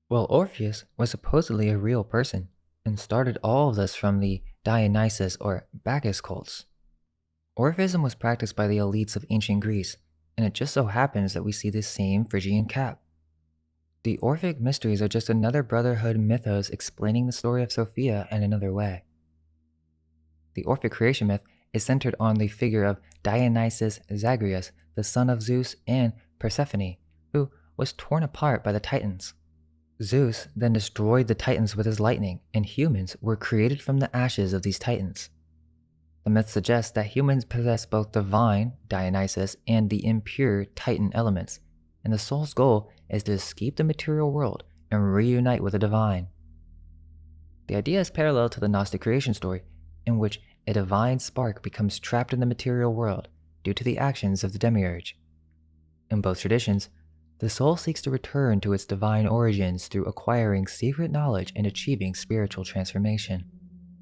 Well, Orpheus was supposedly a real person and started all of this from the Dionysus or Bacchus cults. Orphism was practiced by the elites of ancient Greece, and it just so happens that we see this same Phrygian cap. The Orphic mysteries are just another brotherhood mythos explaining the story of Sophia in another way. The Orphic creation myth is centered on the figure of Dionysus Zagreus, the son of Zeus and Persephone, who was torn apart by the Titans. Zeus then destroyed the Titans with his lightning, and humans were created from the ashes of these Titans. The myth suggests that humans possess both divine, Dionysus, and the impure Titan elements, and the soul's goal is to escape the material world and reunite with the divine. The idea is parallel to the Gnostic creation story, in which a divine spark becomes trapped in the material world due to the actions of the demiurge. In both traditions, the soul seeks to return to its divine origins through acquiring secret knowledge and achieving spiritual transformation.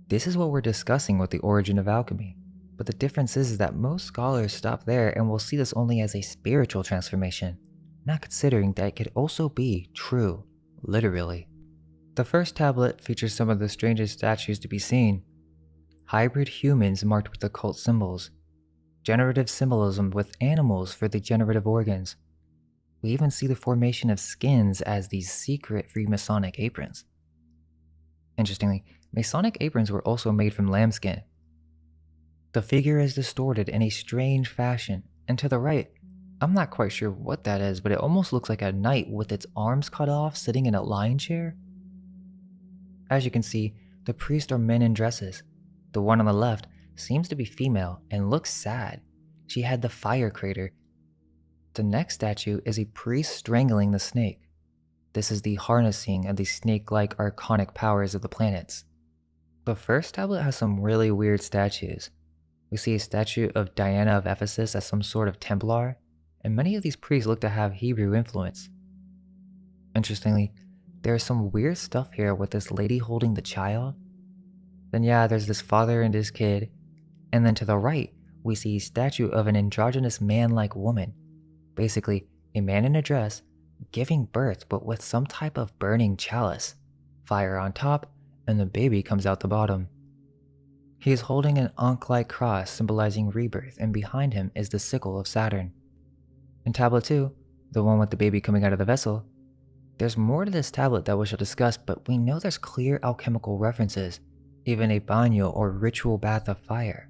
This is what we're discussing with the origin of alchemy, but the difference is that most scholars stop there and will see this only as a spiritual transformation, not considering that it could also be true, literally. The first tablet features some of the strangest statues to be seen. Hybrid humans marked with occult symbols, generative symbolism with animals for the generative organs. We even see the formation of skins as these secret Freemasonic aprons. Interestingly, Masonic aprons were also made from lambskin. The figure is distorted in a strange fashion, and to the right, I'm not quite sure what that is, but it almost looks like a knight with its arms cut off sitting in a lion chair. As you can see, the priests are men in dresses. The one on the left seems to be female and looks sad. She had the fire crater. The next statue is a priest strangling the snake. This is the harnessing of the snake-like archonic powers of the planets. The first tablet has some really weird statues. We see a statue of Diana of Ephesus as some sort of Templar, and many of these priests look to have Hebrew influence. Interestingly, there's some weird stuff here with this lady holding the child. Then yeah, there's this father and his kid, and then to the right, we see a statue of an androgynous man-like woman, basically a man in a dress, giving birth but with some type of burning chalice, fire on top, and the baby comes out the bottom. He is holding an ankh-like cross symbolizing rebirth, and behind him is the sickle of Saturn. In tablet 2, the one with the baby coming out of the vessel, there's more to this tablet that we shall discuss, but we know there's clear alchemical references, even a baño or ritual bath of fire.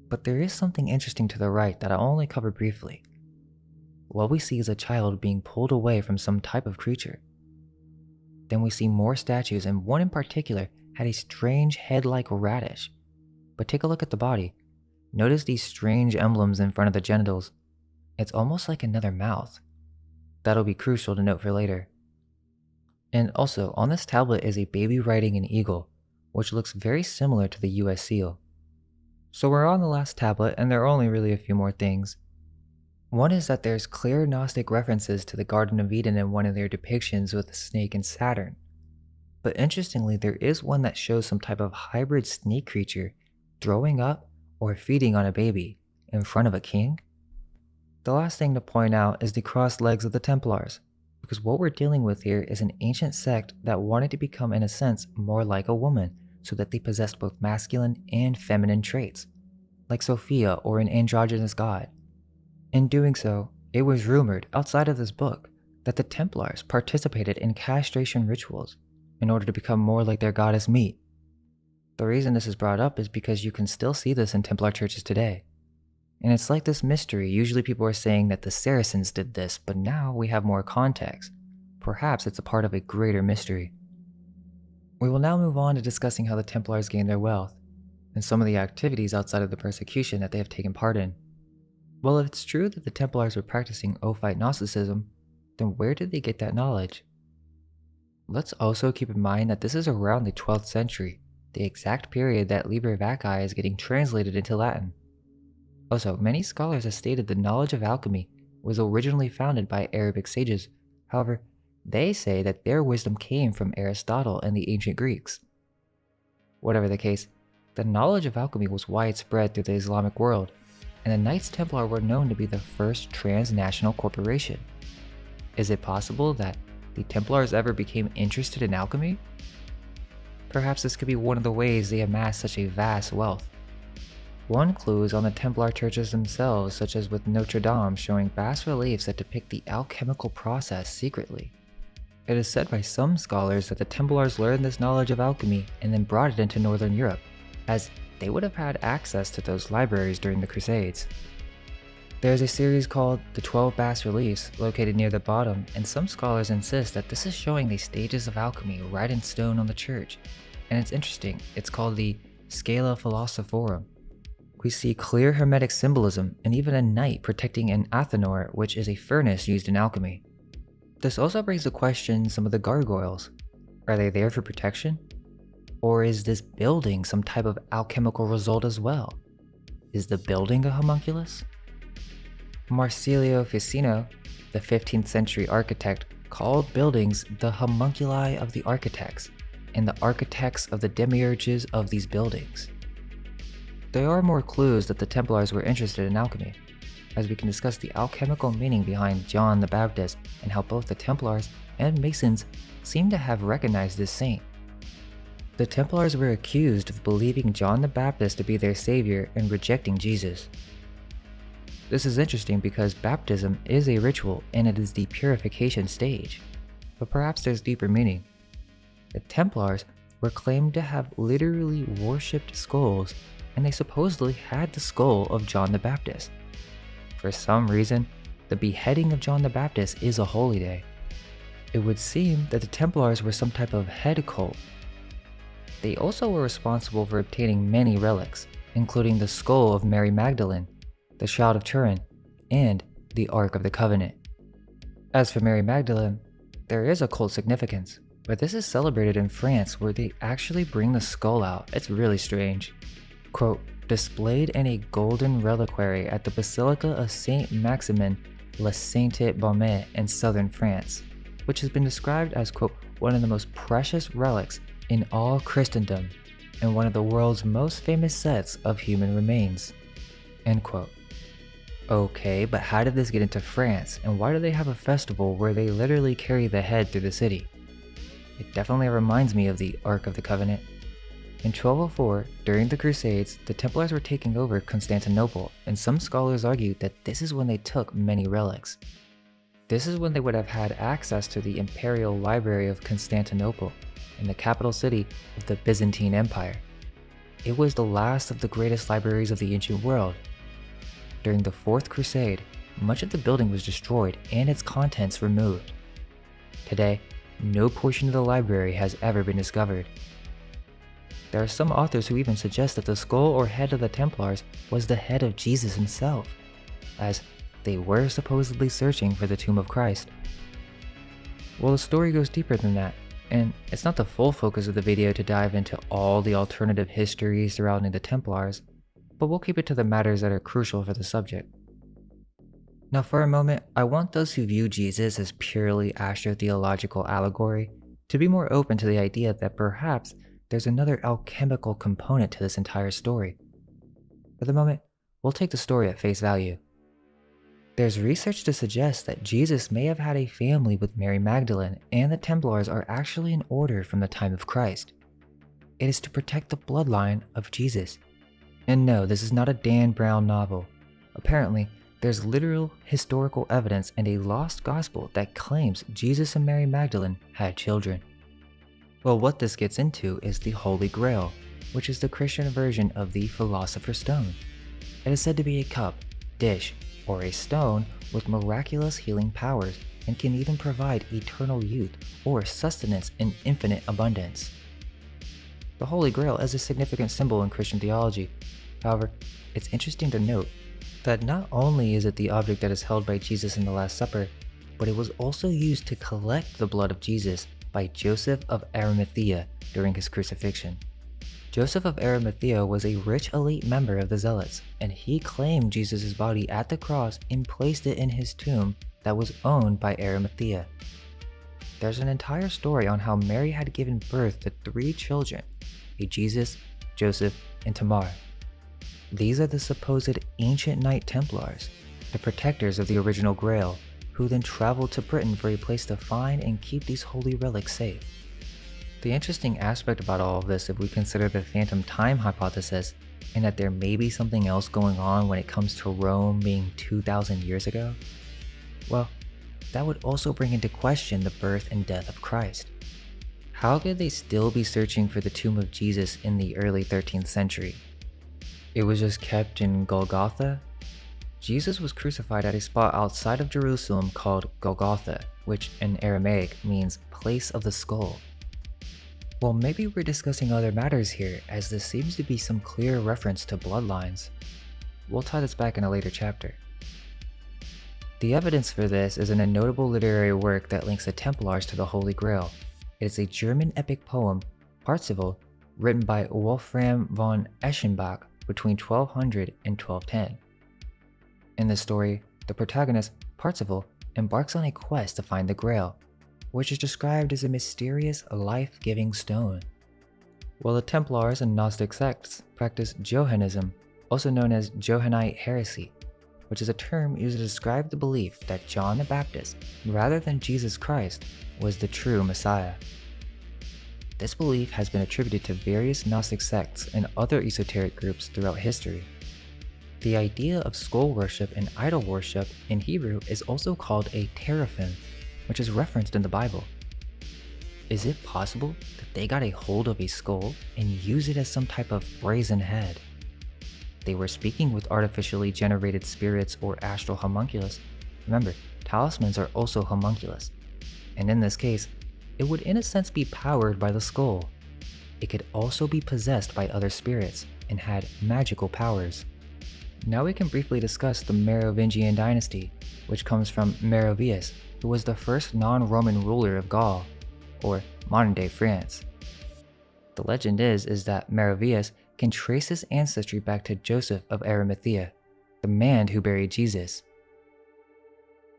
But there is something interesting to the right that I'll only cover briefly. What we see is a child being pulled away from some type of creature. Then we see more statues, and one in particular had a strange head-like radish. But take a look at the body. Notice these strange emblems in front of the genitals. It's almost like another mouth. That'll be crucial to note for later. And also, on this tablet is a baby riding an eagle, which looks very similar to the US seal. So we're on the last tablet, and there are only really a few more things. One is that there's clear Gnostic references to the Garden of Eden in one of their depictions with the snake and Saturn. But interestingly, there is one that shows some type of hybrid snake creature throwing up or feeding on a baby in front of a king. The last thing to point out is the crossed legs of the Templars, because what we're dealing with here is an ancient sect that wanted to become, in a sense, more like a woman, so that they possessed both masculine and feminine traits, like Sophia or an androgynous god. In doing so, it was rumored outside of this book that the Templars participated in castration rituals in order to become more like their goddess Meat. The reason this is brought up is because you can still see this in Templar churches today. And it's like this mystery. Usually people are saying that the Saracens did this, but now we have more context. Perhaps it's a part of a greater mystery. We will now move on to discussing how the Templars gained their wealth, and some of the activities outside of the persecution that they have taken part in. Well, if it's true that the Templars were practicing Ophite Gnosticism, then where did they get that knowledge? Let's also keep in mind that this is around the 12th century, the exact period that Liber Vaccae is getting translated into Latin. Also, many scholars have stated the knowledge of alchemy was originally founded by Arabic sages. However, They say that their wisdom came from Aristotle and the ancient Greeks. Whatever the case, the knowledge of alchemy was widespread through the Islamic world, and the Knights Templar were known to be the first transnational corporation. Is it possible that the Templars ever became interested in alchemy? Perhaps this could be one of the ways they amassed such a vast wealth. One clue is on the Templar churches themselves, such as with Notre Dame showing bas-reliefs that depict the alchemical process secretly. It is said by some scholars that the Templars learned this knowledge of alchemy and then brought it into Northern Europe, as they would have had access to those libraries during the Crusades. There is a series called the 12 Bas-Reliefs located near the bottom, and some scholars insist that this is showing the stages of alchemy right in stone on the church. And it's interesting, it's called the Scala Philosophorum. We see clear hermetic symbolism and even a knight protecting an athanor, which is a furnace used in alchemy. This also brings to question some of the gargoyles. Are they there for protection? Or is this building some type of alchemical result as well? Is the building a homunculus? Marsilio Ficino, the 15th century architect, called buildings the homunculi of the architects, and the architects of the demiurges of these buildings. There are more clues that the Templars were interested in alchemy, as we can discuss the alchemical meaning behind John the Baptist and how both the Templars and Masons seem to have recognized this saint. The Templars were accused of believing John the Baptist to be their savior and rejecting Jesus. This is interesting because baptism is a ritual and it is the purification stage, but perhaps there's deeper meaning. The Templars were claimed to have literally worshipped skulls, and they supposedly had the skull of John the Baptist. For some reason, the beheading of John the Baptist is a holy day. It would seem that the Templars were some type of head cult. They also were responsible for obtaining many relics, including the skull of Mary Magdalene, the Shroud of Turin, and the Ark of the Covenant. As for Mary Magdalene, there is a cult significance, but this is celebrated in France where they actually bring the skull out. It's really strange. Quote, displayed in a golden reliquary at the Basilica of Saint Maximin La Sainte-Baume in southern France, which has been described as, quote, one of the most precious relics in all Christendom and one of the world's most famous sets of human remains, end quote. Okay, but how did this get into France, and why do they have a festival where they literally carry the head through the city? It definitely reminds me of the Ark of the Covenant. In 1204, during the Crusades, the Templars were taking over Constantinople, and some scholars argue that this is when they took many relics. This is when they would have had access to the Imperial Library of Constantinople, in the capital city of the Byzantine Empire. It was the last of the greatest libraries of the ancient world. During the Fourth Crusade, much of the building was destroyed and its contents removed. Today, no portion of the library has ever been discovered. There are some authors who even suggest that the skull or head of the Templars was the head of Jesus himself, as they were supposedly searching for the tomb of Christ. Well, the story goes deeper than that, and it's not the full focus of the video to dive into all the alternative histories surrounding the Templars, but we'll keep it to the matters that are crucial for the subject. Now for a moment, I want those who view Jesus as purely astrotheological allegory to be more open to the idea that perhaps there's another alchemical component to this entire story. For the moment, we'll take the story at face value. There's research to suggest that Jesus may have had a family with Mary Magdalene, and the Templars are actually in order from the time of Christ. It is to protect the bloodline of Jesus. And no, this is not a Dan Brown novel. Apparently, there's literal historical evidence and a lost gospel that claims Jesus and Mary Magdalene had children. Well, what this gets into is the Holy Grail, which is the Christian version of the Philosopher's Stone. It is said to be a cup, dish, or a stone with miraculous healing powers and can even provide eternal youth or sustenance in infinite abundance. The Holy Grail is a significant symbol in Christian theology. However, it's interesting to note that not only is it the object that is held by Jesus in the Last Supper, but it was also used to collect the blood of Jesus by Joseph of Arimathea during his crucifixion. Joseph of Arimathea was a rich elite member of the Zealots, and he claimed Jesus' body at the cross and placed it in his tomb that was owned by Arimathea. there's an entire story on how Mary had given birth to 3 children, a Jesus, Joseph, and Tamar. These are the supposed ancient Knight Templars, the protectors of the original Grail, who then traveled to Britain for a place to find and keep these holy relics safe. The interesting aspect about all of this, if we consider the phantom time hypothesis, and that there may be something else going on when it comes to Rome being 2,000 years ago, well, that would also bring into question the birth and death of Christ. How could they still be searching for the tomb of Jesus in the early 13th century? It was just kept in Golgotha? Jesus was crucified at a spot outside of Jerusalem called Golgotha, which in Aramaic means place of the skull. Well, maybe we're discussing other matters here, as this seems to be some clear reference to bloodlines. We'll tie this back in a later chapter. The evidence for this is in a notable literary work that links the Templars to the Holy Grail. It is a German epic poem, Parzival, written by Wolfram von Eschenbach between 1200 and 1210. In this story, the protagonist, Parzival, embarks on a quest to find the Grail, which is described as a mysterious, life-giving stone. While the Templars and Gnostic sects practice Johannism, also known as Johannite heresy, which is a term used to describe the belief that John the Baptist, rather than Jesus Christ, was the true Messiah. This belief has been attributed to various Gnostic sects and other esoteric groups throughout history. The idea of skull worship and idol worship in Hebrew is also called a teraphim, which is referenced in the Bible. Is it possible that they got a hold of a skull and used it as some type of brazen head? They were speaking with artificially generated spirits or astral homunculus. Remember, talismans are also homunculus. And in this case, it would in a sense be powered by the skull. It could also be possessed by other spirits and had magical powers. Now we can briefly discuss the Merovingian dynasty, which comes from Merovius, who was the first non-Roman ruler of Gaul, or modern-day France. The legend is that Merovius can trace his ancestry back to Joseph of Arimathea, the man who buried Jesus.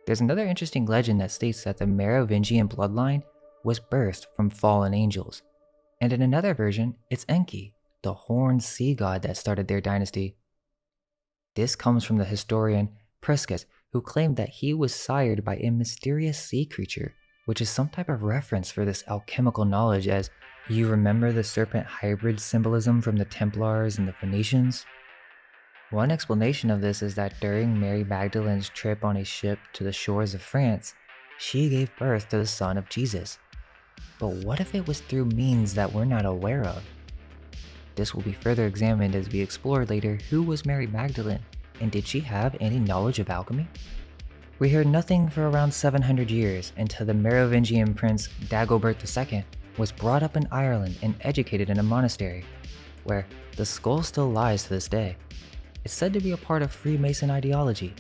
There's another interesting legend that states that the Merovingian bloodline was birthed from fallen angels, and in another version, it's Enki, the horned sea god that started their dynasty. This comes from the historian Priscus, who claimed that he was sired by a mysterious sea creature, which is some type of reference for this alchemical knowledge, as you remember the serpent hybrid symbolism from the Templars and the Phoenicians? One explanation of this is that during Mary Magdalene's trip on a ship to the shores of France, she gave birth to the son of Jesus. But what if it was through means that we're not aware of? This will be further examined as we explore later who was Mary Magdalene, and did she have any knowledge of alchemy? We heard nothing for around 700 years until the Merovingian prince Dagobert II was brought up in Ireland and educated in a monastery, where the skull still lies to this day. It's said to be a part of Freemason ideology.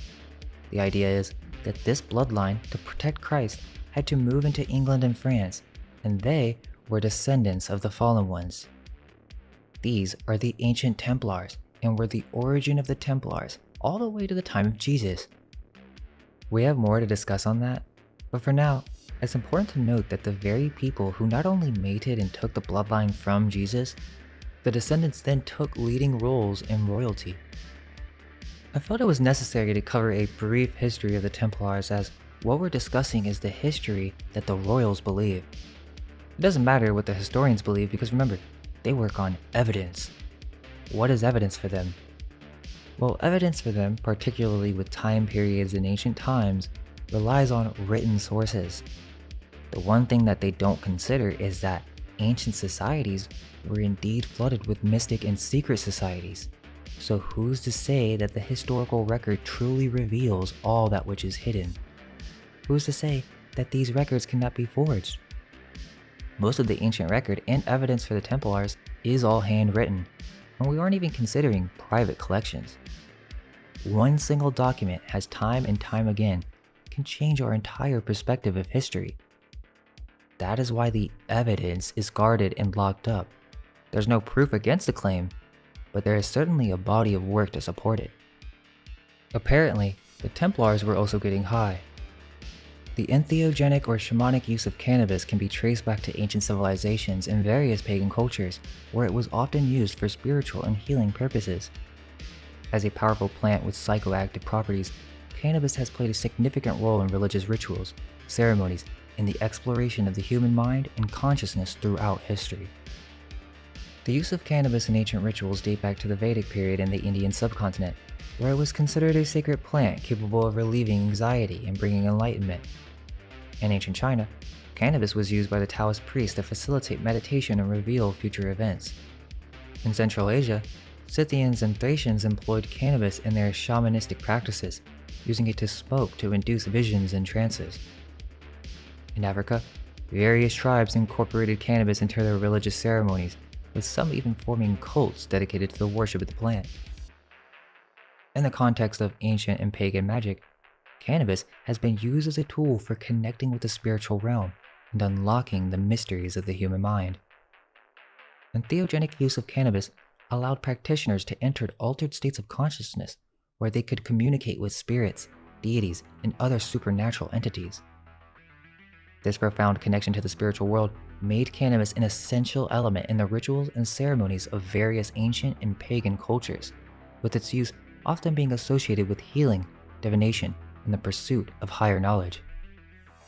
The idea is that this bloodline, to protect Christ, had to move into England and France, and they were descendants of the fallen ones. These are the ancient Templars, and were the origin of the Templars all the way to the time of Jesus. We have more to discuss on that, but for now, it's important to note that the very people who not only mated and took the bloodline from Jesus, the descendants then took leading roles in royalty. I felt it was necessary to cover a brief history of the Templars, as what we're discussing is the history that the royals believe. It doesn't matter what the historians believe, because remember, they work on evidence. What is evidence for them? Well, evidence for them, particularly with time periods in ancient times, relies on written sources. The one thing that they don't consider is that ancient societies were indeed flooded with mystic and secret societies. So who's to say that the historical record truly reveals all that which is hidden? Who's to say that these records cannot be forged? Most of the ancient record and evidence for the Templars is all handwritten, and we aren't even considering private collections. One single document has time and time again can change our entire perspective of history. That is why the evidence is guarded and locked up. There's no proof against the claim, but there is certainly a body of work to support it. Apparently, the Templars were also getting high. The entheogenic or shamanic use of cannabis can be traced back to ancient civilizations and various pagan cultures, where it was often used for spiritual and healing purposes. As a powerful plant with psychoactive properties, cannabis has played a significant role in religious rituals, ceremonies, and the exploration of the human mind and consciousness throughout history. The use of cannabis in ancient rituals date back to the Vedic period in the Indian subcontinent, where it was considered a sacred plant capable of relieving anxiety and bringing enlightenment. In ancient China, cannabis was used by the Taoist priests to facilitate meditation and reveal future events. In Central Asia, Scythians and Thracians employed cannabis in their shamanistic practices, using it to smoke to induce visions and trances. In Africa, various tribes incorporated cannabis into their religious ceremonies, with some even forming cults dedicated to the worship of the plant. In the context of ancient and pagan magic, cannabis has been used as a tool for connecting with the spiritual realm and unlocking the mysteries of the human mind. Entheogenic use of cannabis allowed practitioners to enter altered states of consciousness where they could communicate with spirits, deities, and other supernatural entities. This profound connection to the spiritual world made cannabis an essential element in the rituals and ceremonies of various ancient and pagan cultures, with its use often being associated with healing, divination, and the pursuit of higher knowledge.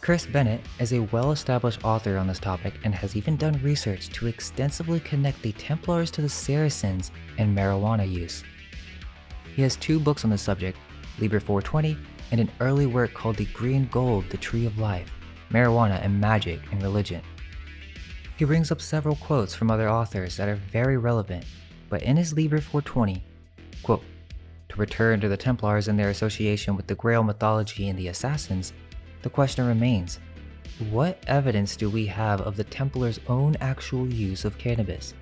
Chris Bennett is a well-established author on this topic and has even done research to extensively connect the Templars to the Saracens and marijuana use. He has 2 books on the subject, Liber 420, and an early work called The Green Gold, The Tree of Life, Marijuana and Magic and Religion. He brings up several quotes from other authors that are very relevant, but in his Liber 420, quote, "To return to the Templars and their association with the Grail mythology and the Assassins, the question remains, what evidence do we have of the Templars' own actual use of cannabis?"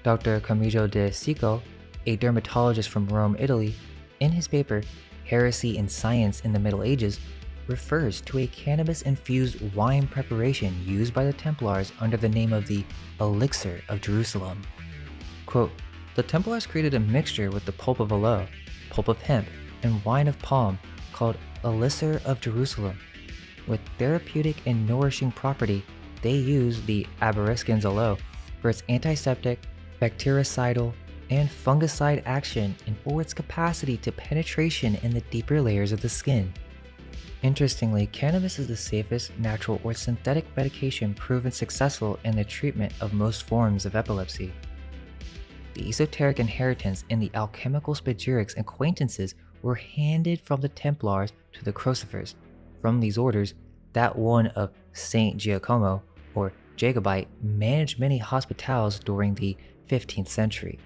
Dr. Camillo de Sico, a dermatologist from Rome, Italy, in his paper Heresy and Science in the Middle Ages, refers to a cannabis-infused wine preparation used by the Templars under the name of the Elixir of Jerusalem. Quote, "The Templars created a mixture with the pulp of aloe, pulp of hemp, and wine of palm called Elixir of Jerusalem. With therapeutic and nourishing property, they used the Aberyscans aloe for its antiseptic, bactericidal, and fungicide action and for its capacity to penetration in the deeper layers of the skin. Interestingly, cannabis is the safest natural or synthetic medication proven successful in the treatment of most forms of epilepsy. The esoteric inheritance and the alchemical spagyrics acquaintances were handed from the Templars to the Crucifers. From these orders, that one of Saint Giacomo, or Jacobite, managed many hospitals during the 15th century.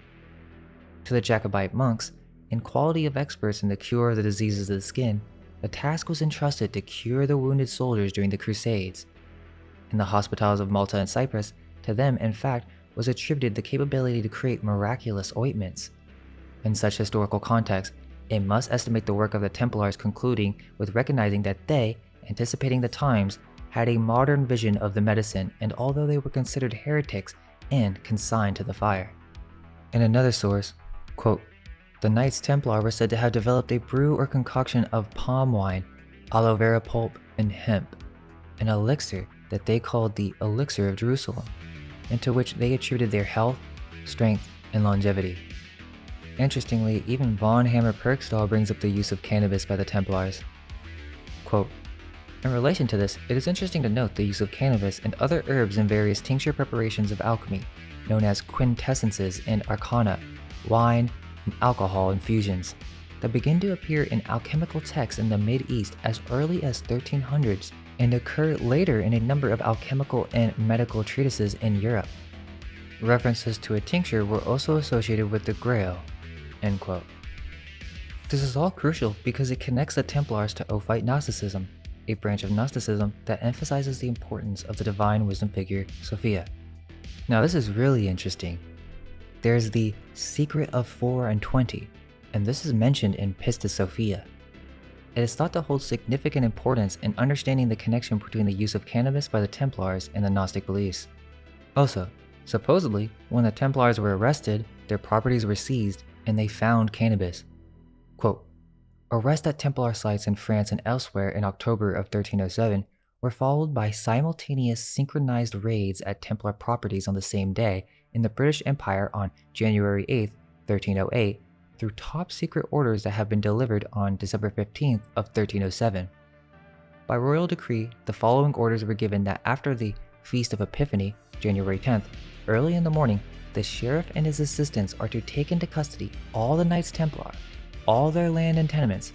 To the Jacobite monks, in quality of experts in the cure of the diseases of the skin, the task was entrusted to cure the wounded soldiers during the Crusades. In the hospitals of Malta and Cyprus, to them, in fact, was attributed the capability to create miraculous ointments. In such historical context, it must estimate the work of the Templars concluding with recognizing that they, anticipating the times, had a modern vision of the medicine, and although they were considered heretics and consigned to the fire. In another source, quote, "The Knights Templar were said to have developed a brew or concoction of palm wine, aloe vera pulp, and hemp, an elixir that they called the Elixir of Jerusalem, and to which they attributed their health, strength, and longevity." Interestingly, even von Hammer-Purgstall brings up the use of cannabis by the Templars. Quote, "In relation to this, it is interesting to note the use of cannabis and other herbs in various tincture preparations of alchemy, known as quintessences and arcana, wine, and alcohol infusions, that begin to appear in alchemical texts in the Mid-East as early as 1300s and occur later in a number of alchemical and medical treatises in Europe. References to a tincture were also associated with the Grail." End quote. This is all crucial because it connects the Templars to Ophite Gnosticism, a branch of Gnosticism that emphasizes the importance of the divine wisdom figure, Sophia. Now this is really interesting. There's the Secret of 4 and 20, and this is mentioned in Pistis Sophia. It is thought to hold significant importance in understanding the connection between the use of cannabis by the Templars and the Gnostic beliefs. Also, supposedly, when the Templars were arrested, their properties were seized and they found cannabis. Quote, Arrests at Templar sites in France and elsewhere in October of 1307 were followed by simultaneous synchronized raids at Templar properties on the same day in the British Empire on January 8, 1308, through top-secret orders that have been delivered on December 15th of 1307. By royal decree, the following orders were given that after the Feast of Epiphany, January 10th, early in the morning, the sheriff and his assistants are to take into custody all the Knights Templar, all their land and tenements,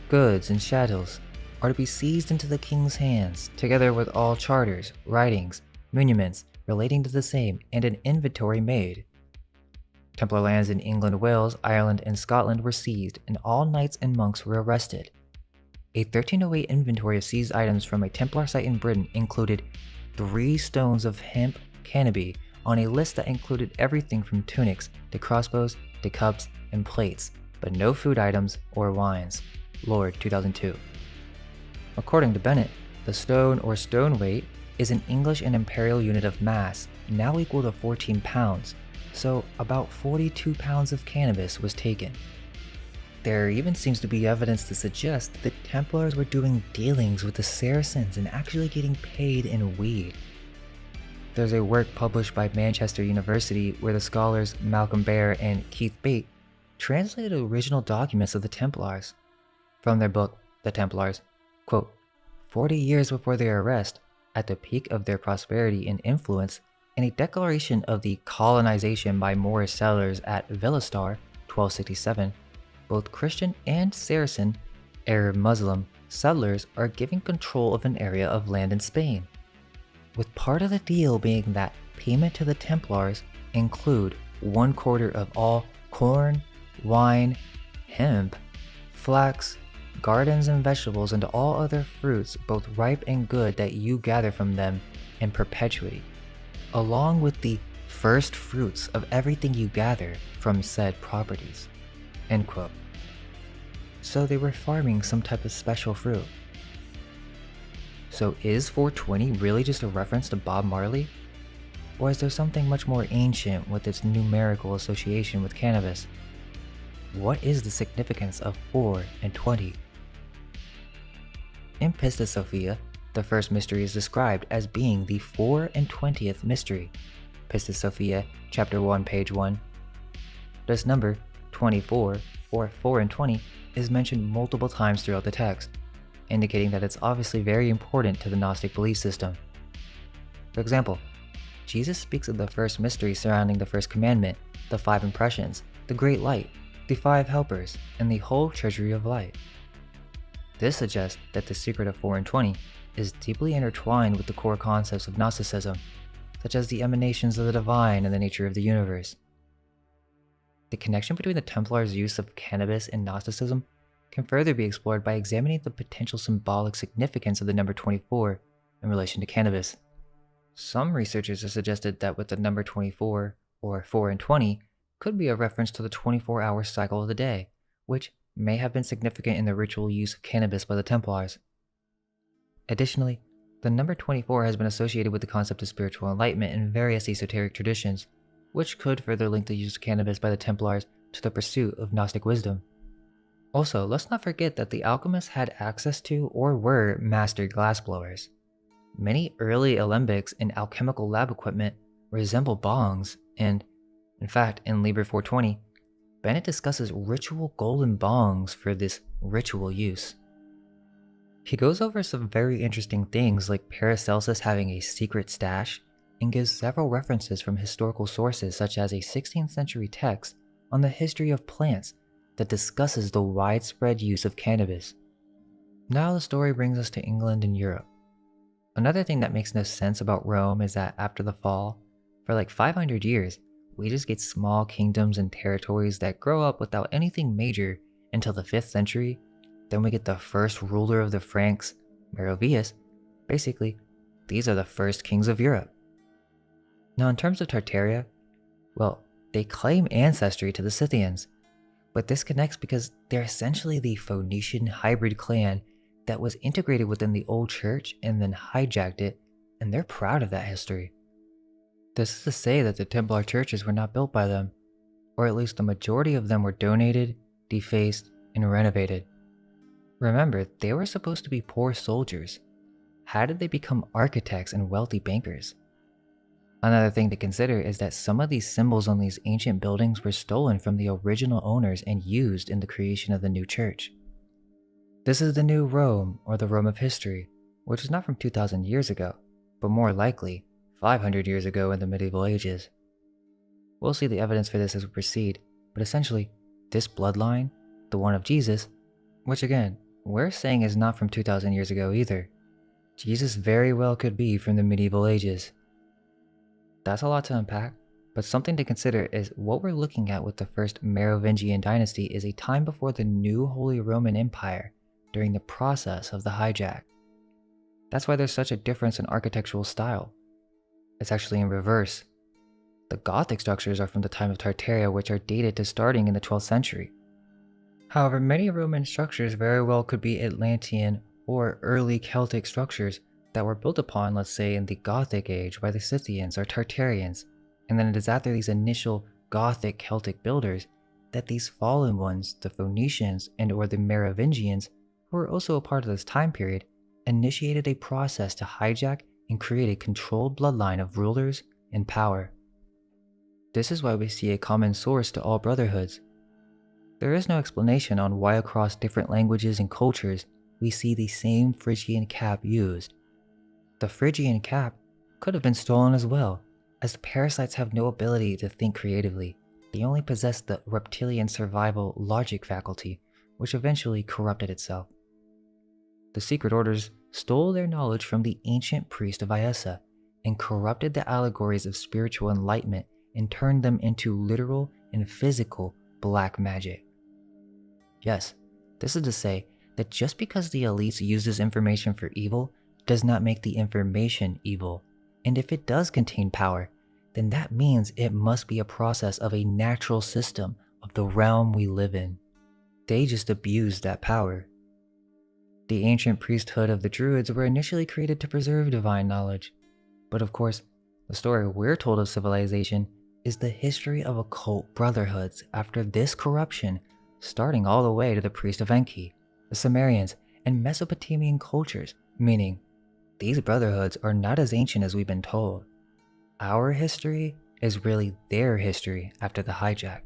goods and chattels, are to be seized into the king's hands, together with all charters, writings, muniments relating to the same, and an inventory made. Templar lands in England, Wales, Ireland, and Scotland were seized, and all knights and monks were arrested. A 1308 inventory of seized items from a Templar site in Britain included 3 stones of hemp canopy on a list that included everything from tunics to crossbows to cups and plates, but no food items or wines. Lord, 2002. According to Bennett, the stone or stone weight is an English and imperial unit of mass, now equal to 14 pounds, so about 42 pounds of cannabis was taken. There even seems to be evidence to suggest that the Templars were doing dealings with the Saracens and actually getting paid in weed. There's a work published by Manchester University where the scholars Malcolm Baer and Keith Bate translated original documents of the Templars. From their book, The Templars, quote, 40 years before their arrest, at the peak of their prosperity and influence, in a declaration of the colonization by Moorish settlers at Villastar, 1267, both Christian and Saracen, Arab Muslim, settlers are given control of an area of land in Spain, with part of the deal being that payment to the Templars include 1/4 of all corn, wine, hemp, flax, gardens and vegetables, and all other fruits, both ripe and good, that you gather from them in perpetuity, along with the first fruits of everything you gather from said properties. End quote. So they were farming some type of special fruit. So is 420 really just a reference to Bob Marley? Or is there something much more ancient with its numerical association with cannabis? What is the significance of 4 and 20? In Pistis Sophia, the first mystery is described as being the 4 and 20th mystery. Pistis Sophia, chapter 1, page 1. This number, 24, or 4 and 20, is mentioned multiple times throughout the text, indicating that it's obviously very important to the Gnostic belief system. For example, Jesus speaks of the first mystery surrounding the first commandment, the 5 impressions, the great light, the 5 helpers, and the whole treasury of light. This suggests that the secret of 4 and 20 is deeply intertwined with the core concepts of Gnosticism, such as the emanations of the divine and the nature of the universe. The connection between the Templars' use of cannabis and Gnosticism can further be explored by examining the potential symbolic significance of the number 24 in relation to cannabis. Some researchers have suggested that with the number 24, or 4 and 20, could be a reference to the 24-hour cycle of the day, which may have been significant in the ritual use of cannabis by the Templars. Additionally, the number 24 has been associated with the concept of spiritual enlightenment in various esoteric traditions, which could further link the use of cannabis by the Templars to the pursuit of Gnostic wisdom. Also, let's not forget that the alchemists had access to or were master glassblowers. Many early alembics and alchemical lab equipment resemble bongs, and, in fact, in Liber 420, Bennett discusses ritual golden bongs for this ritual use. He goes over some very interesting things like Paracelsus having a secret stash, and gives several references from historical sources such as a 16th century text on the history of plants that discusses the widespread use of cannabis. Now the story brings us to England and Europe. Another thing that makes no sense about Rome is that after the fall, for like 500 years, we just get small kingdoms and territories that grow up without anything major until the 5th century. Then we get the first ruler of the Franks, Meroveus. Basically, these are the first kings of Europe. Now in terms of Tartaria, well, they claim ancestry to the Scythians, but this connects because they're essentially the Phoenician hybrid clan that was integrated within the old church and then hijacked it, and they're proud of that history. This is to say that the Templar churches were not built by them, or at least the majority of them were donated, defaced, and renovated. Remember, they were supposed to be poor soldiers. How did they become architects and wealthy bankers? Another thing to consider is that some of these symbols on these ancient buildings were stolen from the original owners and used in the creation of the new church. This is the new Rome, or the Rome of history, which is not from 2,000 years ago, but more likely 500 years ago in the medieval ages. We'll see the evidence for this as we proceed, but essentially, this bloodline, the one of Jesus, which again, we're saying is not from 2,000 years ago either. Jesus very well could be from the medieval ages. That's a lot to unpack, but something to consider is what we're looking at with the first Merovingian dynasty is a time before the new Holy Roman Empire during the process of the hijack. That's why there's such a difference in architectural style. It's actually in reverse. The Gothic structures are from the time of Tartaria, which are dated to starting in the 12th century. However, many Roman structures very well could be Atlantean or early Celtic structures that were built upon, let's say, in the Gothic age by the Scythians or Tartarians, and then it is after these initial Gothic Celtic builders that these fallen ones, the Phoenicians and or the Merovingians, who were also a part of this time period, initiated a process to hijack and create a controlled bloodline of rulers and power. This is why we see a common source to all brotherhoods. There is no explanation on why across different languages and cultures we see the same Phrygian cap used. The Phrygian cap could have been stolen as well, as the parasites have no ability to think creatively. They only possess the reptilian survival logic faculty, which eventually corrupted itself. The secret orders stole their knowledge from the ancient priest of Iessa and corrupted the allegories of spiritual enlightenment and turned them into literal and physical black magic. Yes, this is to say that just because the elites use this information for evil does not make the information evil, and if it does contain power, then that means it must be a process of a natural system of the realm we live in. They just abused that power. The ancient priesthood of the Druids were initially created to preserve divine knowledge, but of course, the story we're told of civilization is the history of occult brotherhoods after this corruption, starting all the way to the priest of Enki, the Sumerians, and Mesopotamian cultures, meaning these brotherhoods are not as ancient as we've been told. Our history is really their history after the hijack.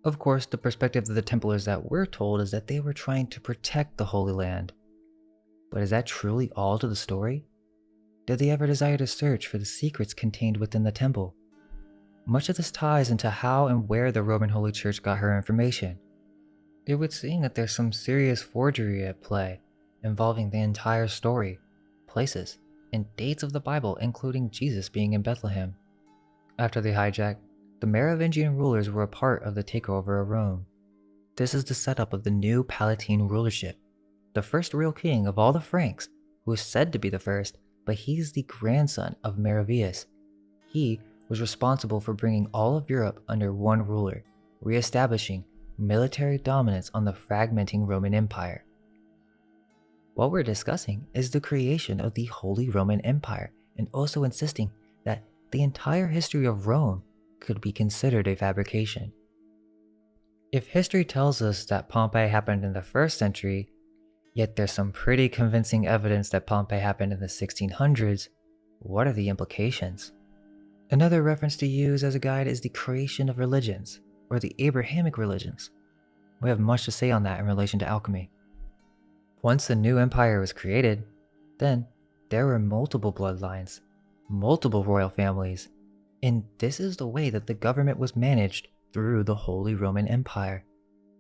Of course, the perspective of the Templars that we're told is that they were trying to protect the Holy Land. But is that truly all to the story? Did they ever desire to search for the secrets contained within the temple? Much of this ties into how and where the Roman Holy Church got her information. It would seem that there's some serious forgery at play, involving the entire story, places, and dates of the Bible, including Jesus being in Bethlehem. After the hijack, the Merovingian rulers were a part of the takeover of Rome. This is the setup of the new Palatine rulership, the first real king of all the Franks, who is said to be the first, but he's the grandson of Meravius. He was responsible for bringing all of Europe under one ruler, re-establishing military dominance on the fragmenting Roman Empire. What we're discussing is the creation of the Holy Roman Empire, and also insisting that the entire history of Rome could be considered a fabrication. If history tells us that Pompeii happened in the 1st century, yet there's some pretty convincing evidence that Pompeii happened in the 1600s, what are the implications? Another reference to use as a guide is the creation of religions, or the Abrahamic religions. We have much to say on that in relation to alchemy. Once the new empire was created, then there were multiple bloodlines, multiple royal families, and this is the way that the government was managed through the Holy Roman Empire,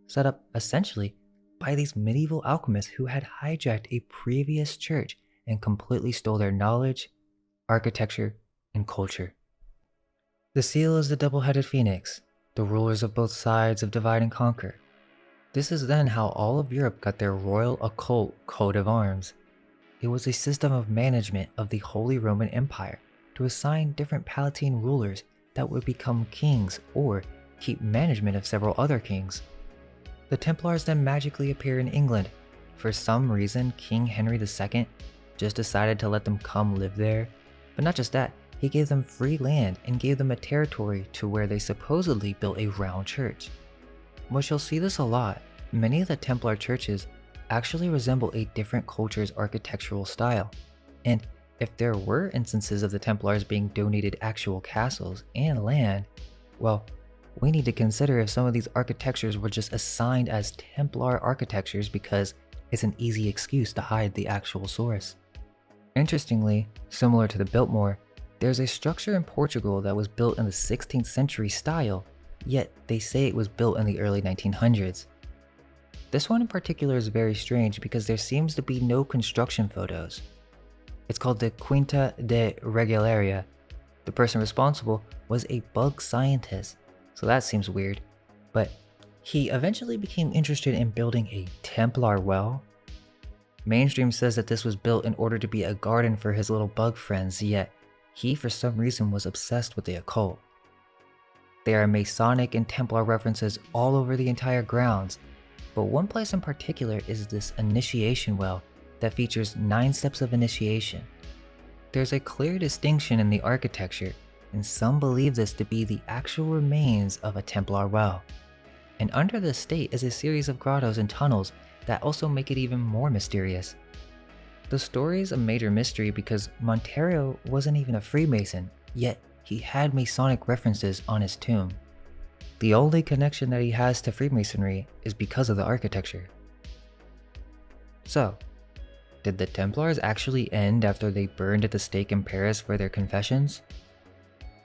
set up essentially by these medieval alchemists who had hijacked a previous church and completely stole their knowledge, architecture, and culture. The seal is the double-headed phoenix, the rulers of both sides of divide and conquer. This is then how all of Europe got their royal occult coat of arms. It was a system of management of the Holy Roman Empire to assign different Palatine rulers that would become kings or keep management of several other kings. The Templars then magically appear in England. For some reason, King Henry II just decided to let them come live there. But not just that, he gave them free land and gave them a territory to where they supposedly built a round church. Which you'll see this a lot. Many of the Templar churches actually resemble a different culture's architectural style. And if there were instances of the Templars being donated actual castles and land, well, we need to consider if some of these architectures were just assigned as Templar architectures because it's an easy excuse to hide the actual source. Interestingly, similar to the Biltmore, there's a structure in Portugal that was built in the 16th century style, yet they say it was built in the early 1900s. This one in particular is very strange because there seems to be no construction photos. It's called the Quinta de Regularia. The person responsible was a bug scientist, so that seems weird. But he eventually became interested in building a Templar well. Mainstream says that this was built in order to be a garden for his little bug friends, yet he for some reason was obsessed with the occult. There are Masonic and Templar references all over the entire grounds, but one place in particular is this initiation well that features 9 steps of initiation. There's a clear distinction in the architecture, and some believe this to be the actual remains of a Templar well. And under the estate is a series of grottos and tunnels that also make it even more mysterious. The story is a major mystery because Montero wasn't even a Freemason, yet he had Masonic references on his tomb. The only connection that he has to Freemasonry is because of the architecture. So, did the Templars actually end after they burned at the stake in Paris for their confessions?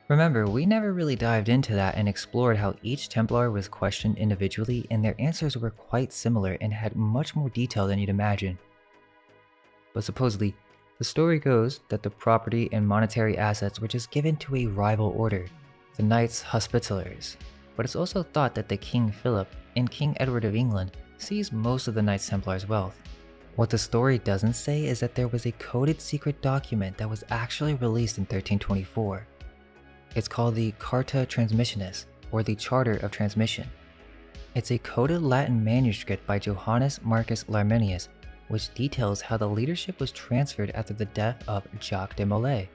Remember, we never really dived into that and explored how each Templar was questioned individually, and their answers were quite similar and had much more detail than you'd imagine. But supposedly, the story goes that the property and monetary assets were just given to a rival order, the Knights Hospitallers. But it's also thought that the King Philip and King Edward of England seized most of the Knights Templar's wealth. What the story doesn't say is that there was a coded secret document that was actually released in 1324. It's called the Carta Transmissionis, or the Charter of Transmission. It's a coded Latin manuscript by Johannes Marcus Larminius, which details how the leadership was transferred after the death of Jacques de Molay.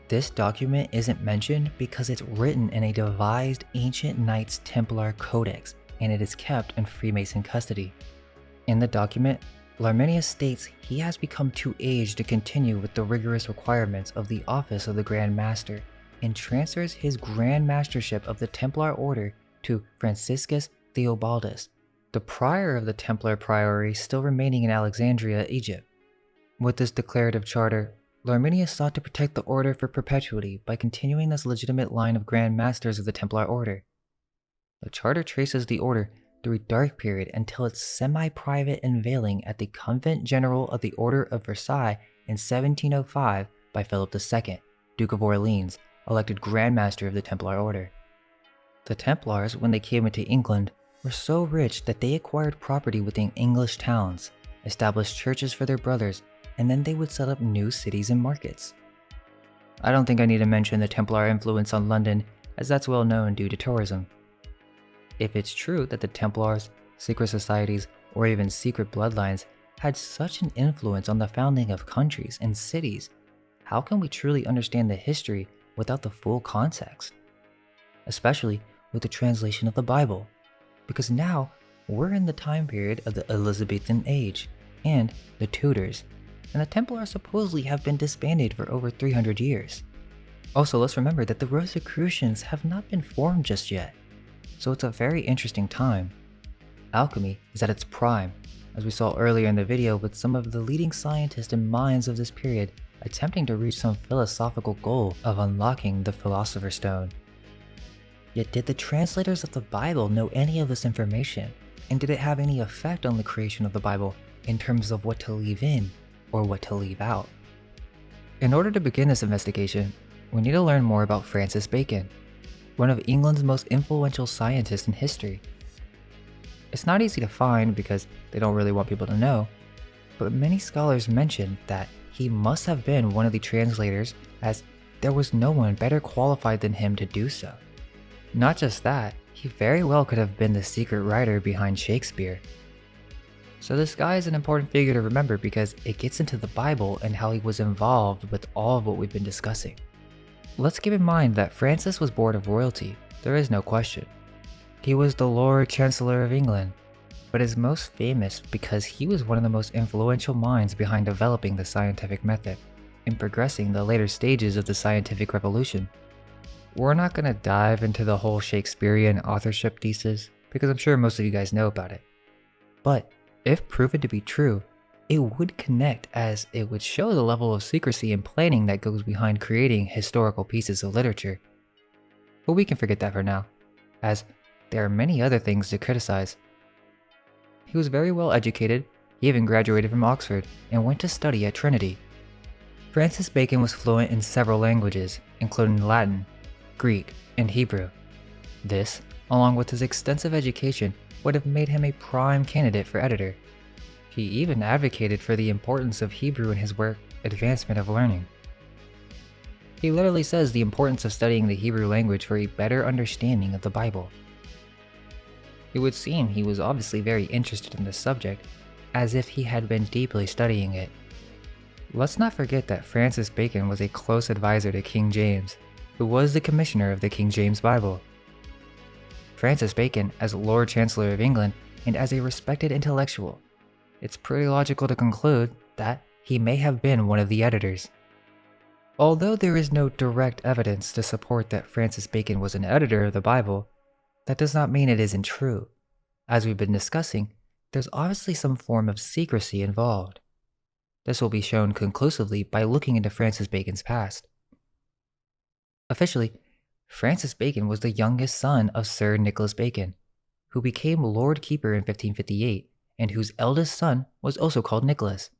This document isn't mentioned because it's written in a devised ancient Knights Templar codex, and it is kept in Freemason custody. In the document, Larminius states he has become too aged to continue with the rigorous requirements of the office of the Grand Master, and transfers his Grand Mastership of the Templar Order to Franciscus Theobaldus, the prior of the Templar Priory still remaining in Alexandria, Egypt. With this declarative charter, Larminius sought to protect the order for perpetuity by continuing this legitimate line of Grand Masters of the Templar Order. The charter traces the order through a dark period until its semi-private unveiling at the Convent General of the Order of Versailles in 1705 by Philip II, Duke of Orleans, elected Grand Master of the Templar Order. The Templars, when they came into England, were so rich that they acquired property within English towns, established churches for their brothers, and then they would set up new cities and markets. I don't think I need to mention the Templar influence on London, as that's well known due to tourism. If it's true that the Templars, secret societies, or even secret bloodlines had such an influence on the founding of countries and cities, how can we truly understand the history without the full context? Especially with the translation of the Bible, because now we're in the time period of the Elizabethan Age and the Tudors, and the Templars supposedly have been disbanded for over 300 years. Also, let's remember that the Rosicrucians have not been formed just yet, so it's a very interesting time. Alchemy is at its prime, as we saw earlier in the video with some of the leading scientists and minds of this period attempting to reach some philosophical goal of unlocking the Philosopher's Stone. Yet did the translators of the Bible know any of this information? And did it have any effect on the creation of the Bible in terms of what to leave in or what to leave out? In order to begin this investigation, we need to learn more about Francis Bacon, one of England's most influential scientists in history. It's not easy to find because they don't really want people to know, but many scholars mention that he must have been one of the translators, as there was no one better qualified than him to do so. Not just that, he very well could have been the secret writer behind Shakespeare. So this guy is an important figure to remember because it gets into the Bible and how he was involved with all of what we've been discussing. Let's keep in mind that Francis was born of royalty, there is no question. He was the Lord Chancellor of England. but is most famous because he was one of the most influential minds behind developing the scientific method and progressing the later stages of the scientific revolution. We're not going to dive into the whole Shakespearean authorship thesis because I'm sure most of you guys know about it. But if proven to be true, it would connect as it would show the level of secrecy and planning that goes behind creating historical pieces of literature. But we can forget that for now, as there are many other things to criticize. He was very well educated, he even graduated from Oxford and went to study at Trinity. Francis Bacon was fluent in several languages, including Latin, Greek, and Hebrew. This, along with his extensive education, would have made him a prime candidate for editor. He even advocated for the importance of Hebrew in his work, Advancement of Learning. He literally says the importance of studying the Hebrew language for a better understanding of the Bible. It would seem he was obviously very interested in this subject, as if he had been deeply studying it. Let's not forget that Francis Bacon was a close advisor to King James, who was the commissioner of the King James Bible. Francis Bacon, as Lord Chancellor of England and as a respected intellectual, it's pretty logical to conclude that he may have been one of the editors. Although there is no direct evidence to support that Francis Bacon was an editor of the Bible, that does not mean it isn't true. As we've been discussing, there's obviously some form of secrecy involved. This will be shown conclusively by looking into Francis Bacon's past. Officially, Francis Bacon was the youngest son of Sir Nicholas Bacon, who became Lord Keeper in 1558 and whose eldest son was also called Nicholas.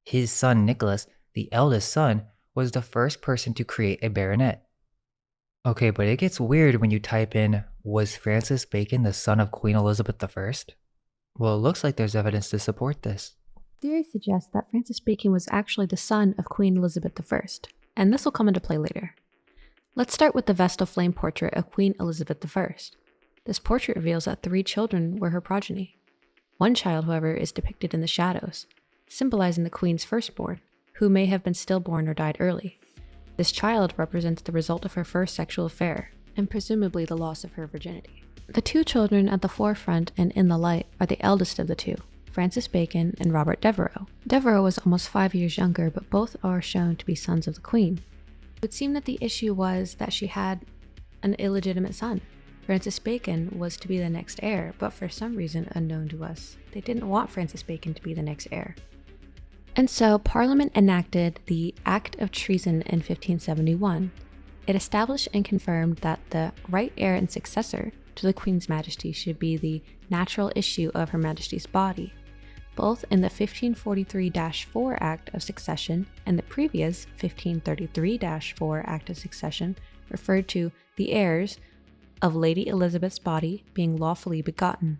His son Nicholas, the eldest son, was the first person to create a baronet. Okay, but it gets weird when you type in, was Francis Bacon the son of Queen Elizabeth I? Well, it looks like there's evidence to support this. Theory suggests that Francis Bacon was actually the son of Queen Elizabeth I, and this will come into play later. Let's start with the Vestal Flame portrait of Queen Elizabeth I. This portrait reveals that 3 children were her progeny. One child, however, is depicted in the shadows, symbolizing the Queen's firstborn, who may have been stillborn or died early. This child represents the result of her first sexual affair, and presumably the loss of her virginity. The 2 children at the forefront and in the light are the eldest of the 2, Francis Bacon and Robert Devereux. Devereux was almost 5 years younger, but both are shown to be sons of the Queen. It would seem that the issue was that she had an illegitimate son. Francis Bacon was to be the next heir, but for some reason unknown to us, they didn't want Francis Bacon to be the next heir. And so Parliament enacted the Act of Treason in 1571. It established and confirmed that the right heir and successor to the Queen's Majesty should be the natural issue of Her Majesty's body, both in the 1543-4 Act of Succession and the previous 1533-4 Act of Succession referred to the heirs of Lady Elizabeth's body being lawfully begotten.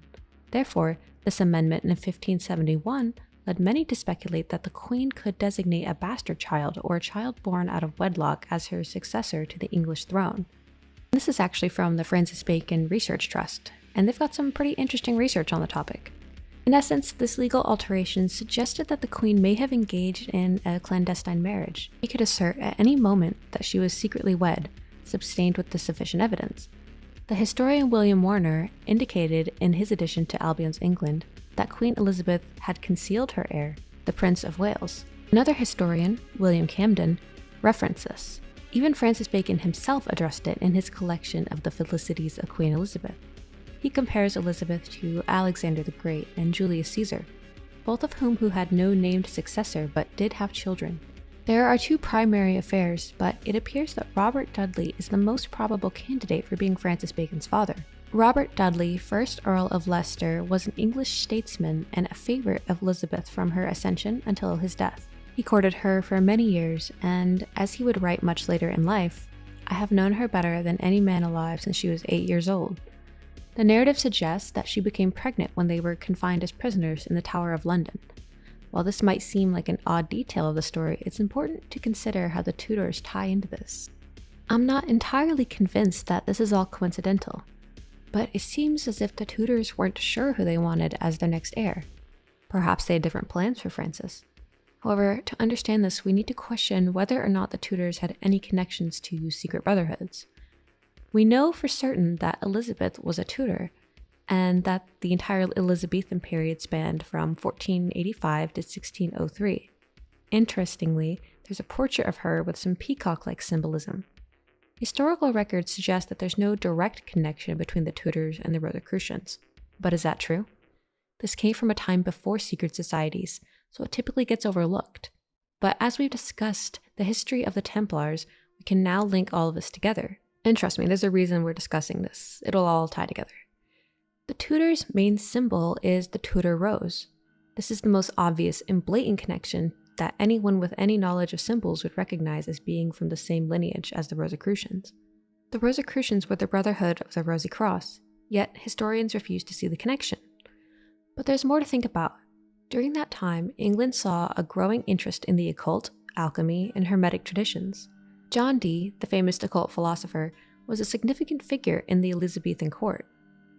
Therefore, this amendment in 1571 led many to speculate that the Queen could designate a bastard child or a child born out of wedlock as her successor to the English throne. This is actually from the Francis Bacon Research Trust, and they've got some pretty interesting research on the topic. In essence, this legal alteration suggested that the Queen may have engaged in a clandestine marriage. She could assert at any moment that she was secretly wed, sustained with the sufficient evidence. The historian William Warner indicated in his edition to Albion's England that Queen Elizabeth had concealed her heir, the Prince of Wales. Another historian, William Camden, referenced this. Even Francis Bacon himself addressed it in his collection of the Felicities of Queen Elizabeth. He compares Elizabeth to Alexander the Great and Julius Caesar, both of whom had no named successor but did have children. There are 2 primary affairs, but it appears that Robert Dudley is the most probable candidate for being Francis Bacon's father. Robert Dudley, 1st Earl of Leicester, was an English statesman and a favorite of Elizabeth from her accession until his death. He courted her for many years, and as he would write much later in life, "I have known her better than any man alive since she was 8 years old." The narrative suggests that she became pregnant when they were confined as prisoners in the Tower of London. While this might seem like an odd detail of the story, it's important to consider how the Tudors tie into this. I'm not entirely convinced that this is all coincidental, but it seems as if the Tudors weren't sure who they wanted as their next heir. Perhaps they had different plans for Francis. However, to understand this, we need to question whether or not the Tudors had any connections to secret brotherhoods. We know for certain that Elizabeth was a Tudor, and that the entire Elizabethan period spanned from 1485 to 1603. Interestingly, there's a portrait of her with some peacock-like symbolism. Historical records suggest that there's no direct connection between the Tudors and the Rosicrucians. But is that true? This came from a time before secret societies, so it typically gets overlooked. But as we've discussed the history of the Templars, we can now link all of this together. And trust me, there's a reason we're discussing this. It'll all tie together. The Tudors' main symbol is the Tudor rose. This is the most obvious and blatant connection that anyone with any knowledge of symbols would recognize as being from the same lineage as the Rosicrucians. The Rosicrucians were the Brotherhood of the Rosy Cross, yet historians refuse to see the connection. But there's more to think about. During that time, England saw a growing interest in the occult, alchemy, and Hermetic traditions. John Dee, the famous occult philosopher, was a significant figure in the Elizabethan court.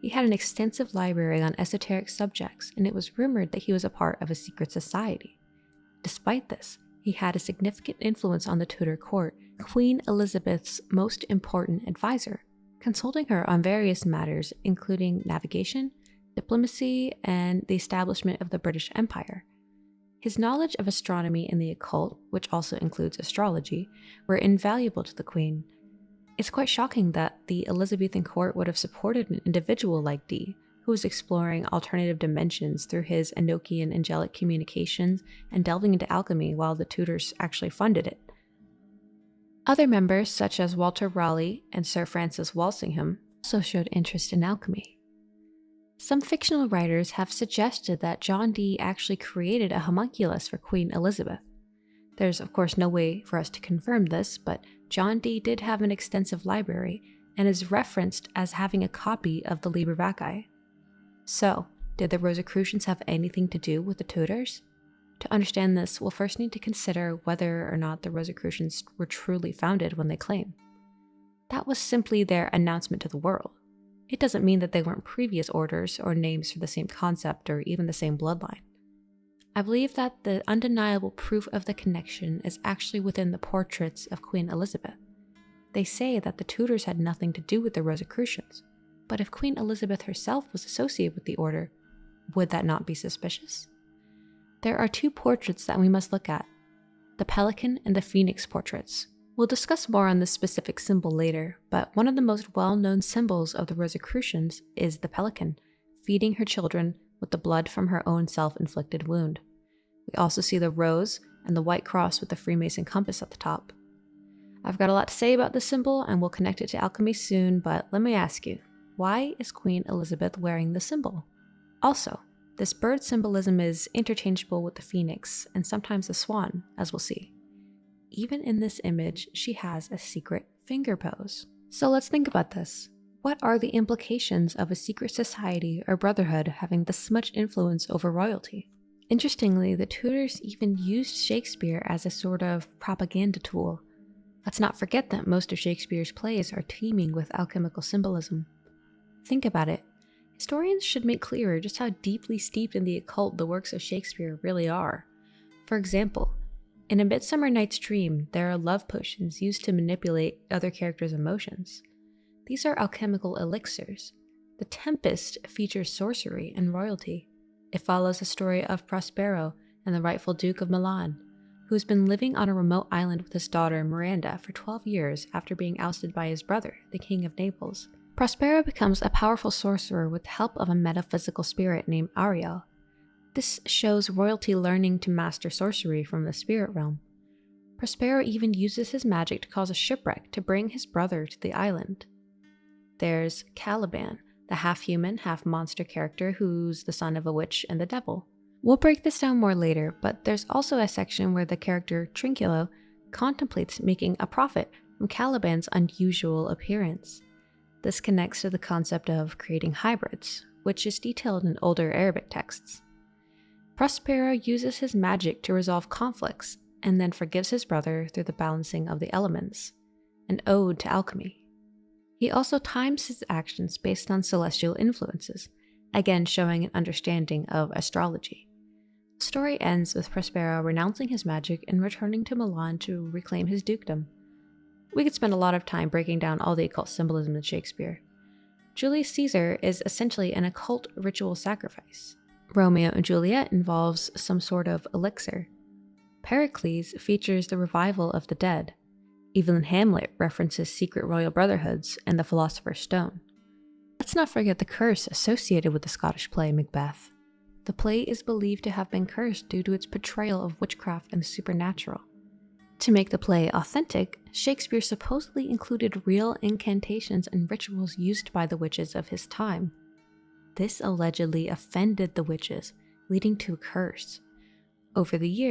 He had an extensive library on esoteric subjects, and it was rumored that he was a part of a secret society. Despite this, he had a significant influence on the Tudor court, Queen Elizabeth's most important advisor, consulting her on various matters including navigation, diplomacy, and the establishment of the British Empire. His knowledge of astronomy and the occult, which also includes astrology, were invaluable to the Queen. It's quite shocking that the Elizabethan court would have supported an individual like Dee, who was exploring alternative dimensions through his Enochian angelic communications and delving into alchemy while the Tudors actually funded it. Other members, such as Walter Raleigh and Sir Francis Walsingham, also showed interest in alchemy. Some fictional writers have suggested that John Dee actually created a homunculus for Queen Elizabeth. There's of course no way for us to confirm this, but John Dee did have an extensive library and is referenced as having a copy of the Liber VACCAE. So, did the Rosicrucians have anything to do with the Tudors? To understand this, we'll first need to consider whether or not the Rosicrucians were truly founded when they claim. That was simply their announcement to the world. It doesn't mean that they weren't previous orders or names for the same concept or even the same bloodline. I believe that the undeniable proof of the connection is actually within the portraits of Queen Elizabeth. They say that the Tudors had nothing to do with the Rosicrucians, but if Queen Elizabeth herself was associated with the order, would that not be suspicious? There are two portraits that we must look at, the pelican and the phoenix portraits. We'll discuss more on this specific symbol later, but one of the most well-known symbols of the Rosicrucians is the pelican, feeding her children with the blood from her own self-inflicted wound. We also see the rose and the white cross with the Freemason compass at the top. I've got a lot to say about this symbol and we'll connect it to alchemy soon, but let me ask you, why is Queen Elizabeth wearing the symbol? Also, this bird symbolism is interchangeable with the phoenix and sometimes the swan, as we'll see. Even in this image, she has a secret finger pose. So let's think about this. What are the implications of a secret society or brotherhood having this much influence over royalty? Interestingly, the Tudors even used Shakespeare as a sort of propaganda tool. Let's not forget that most of Shakespeare's plays are teeming with alchemical symbolism. Think about it. Historians should make clearer just how deeply steeped in the occult the works of Shakespeare really are. For example, in A Midsummer Night's Dream, there are love potions used to manipulate other characters' emotions. These are alchemical elixirs. The Tempest features sorcery and royalty. It follows the story of Prospero and the rightful Duke of Milan, who's been living on a remote island with his daughter Miranda for 12 years after being ousted by his brother, the King of Naples. Prospero becomes a powerful sorcerer with the help of a metaphysical spirit named Ariel. This shows royalty learning to master sorcery from the spirit realm. Prospero even uses his magic to cause a shipwreck to bring his brother to the island. There's Caliban, the half-human, half-monster character who's the son of a witch and the devil. We'll break this down more later, but there's also a section where the character Trinculo contemplates making a profit from Caliban's unusual appearance. This connects to the concept of creating hybrids, which is detailed in older Arabic texts. Prospero uses his magic to resolve conflicts and then forgives his brother through the balancing of the elements, an ode to alchemy. He also times his actions based on celestial influences, again showing an understanding of astrology. The story ends with Prospero renouncing his magic and returning to Milan to reclaim his dukedom. We could spend a lot of time breaking down all the occult symbolism in Shakespeare. Julius Caesar is essentially an occult ritual sacrifice. Romeo and Juliet involves some sort of elixir. Pericles features the revival of the dead. Even Hamlet references secret royal brotherhoods and the Philosopher's Stone. Let's not forget the curse associated with the Scottish play Macbeth. The play is believed to have been cursed due to its portrayal of witchcraft and the supernatural. To make the play authentic, Shakespeare supposedly included real incantations and rituals used by the witches of his time. This allegedly offended the witches, leading to a curse. Over the years,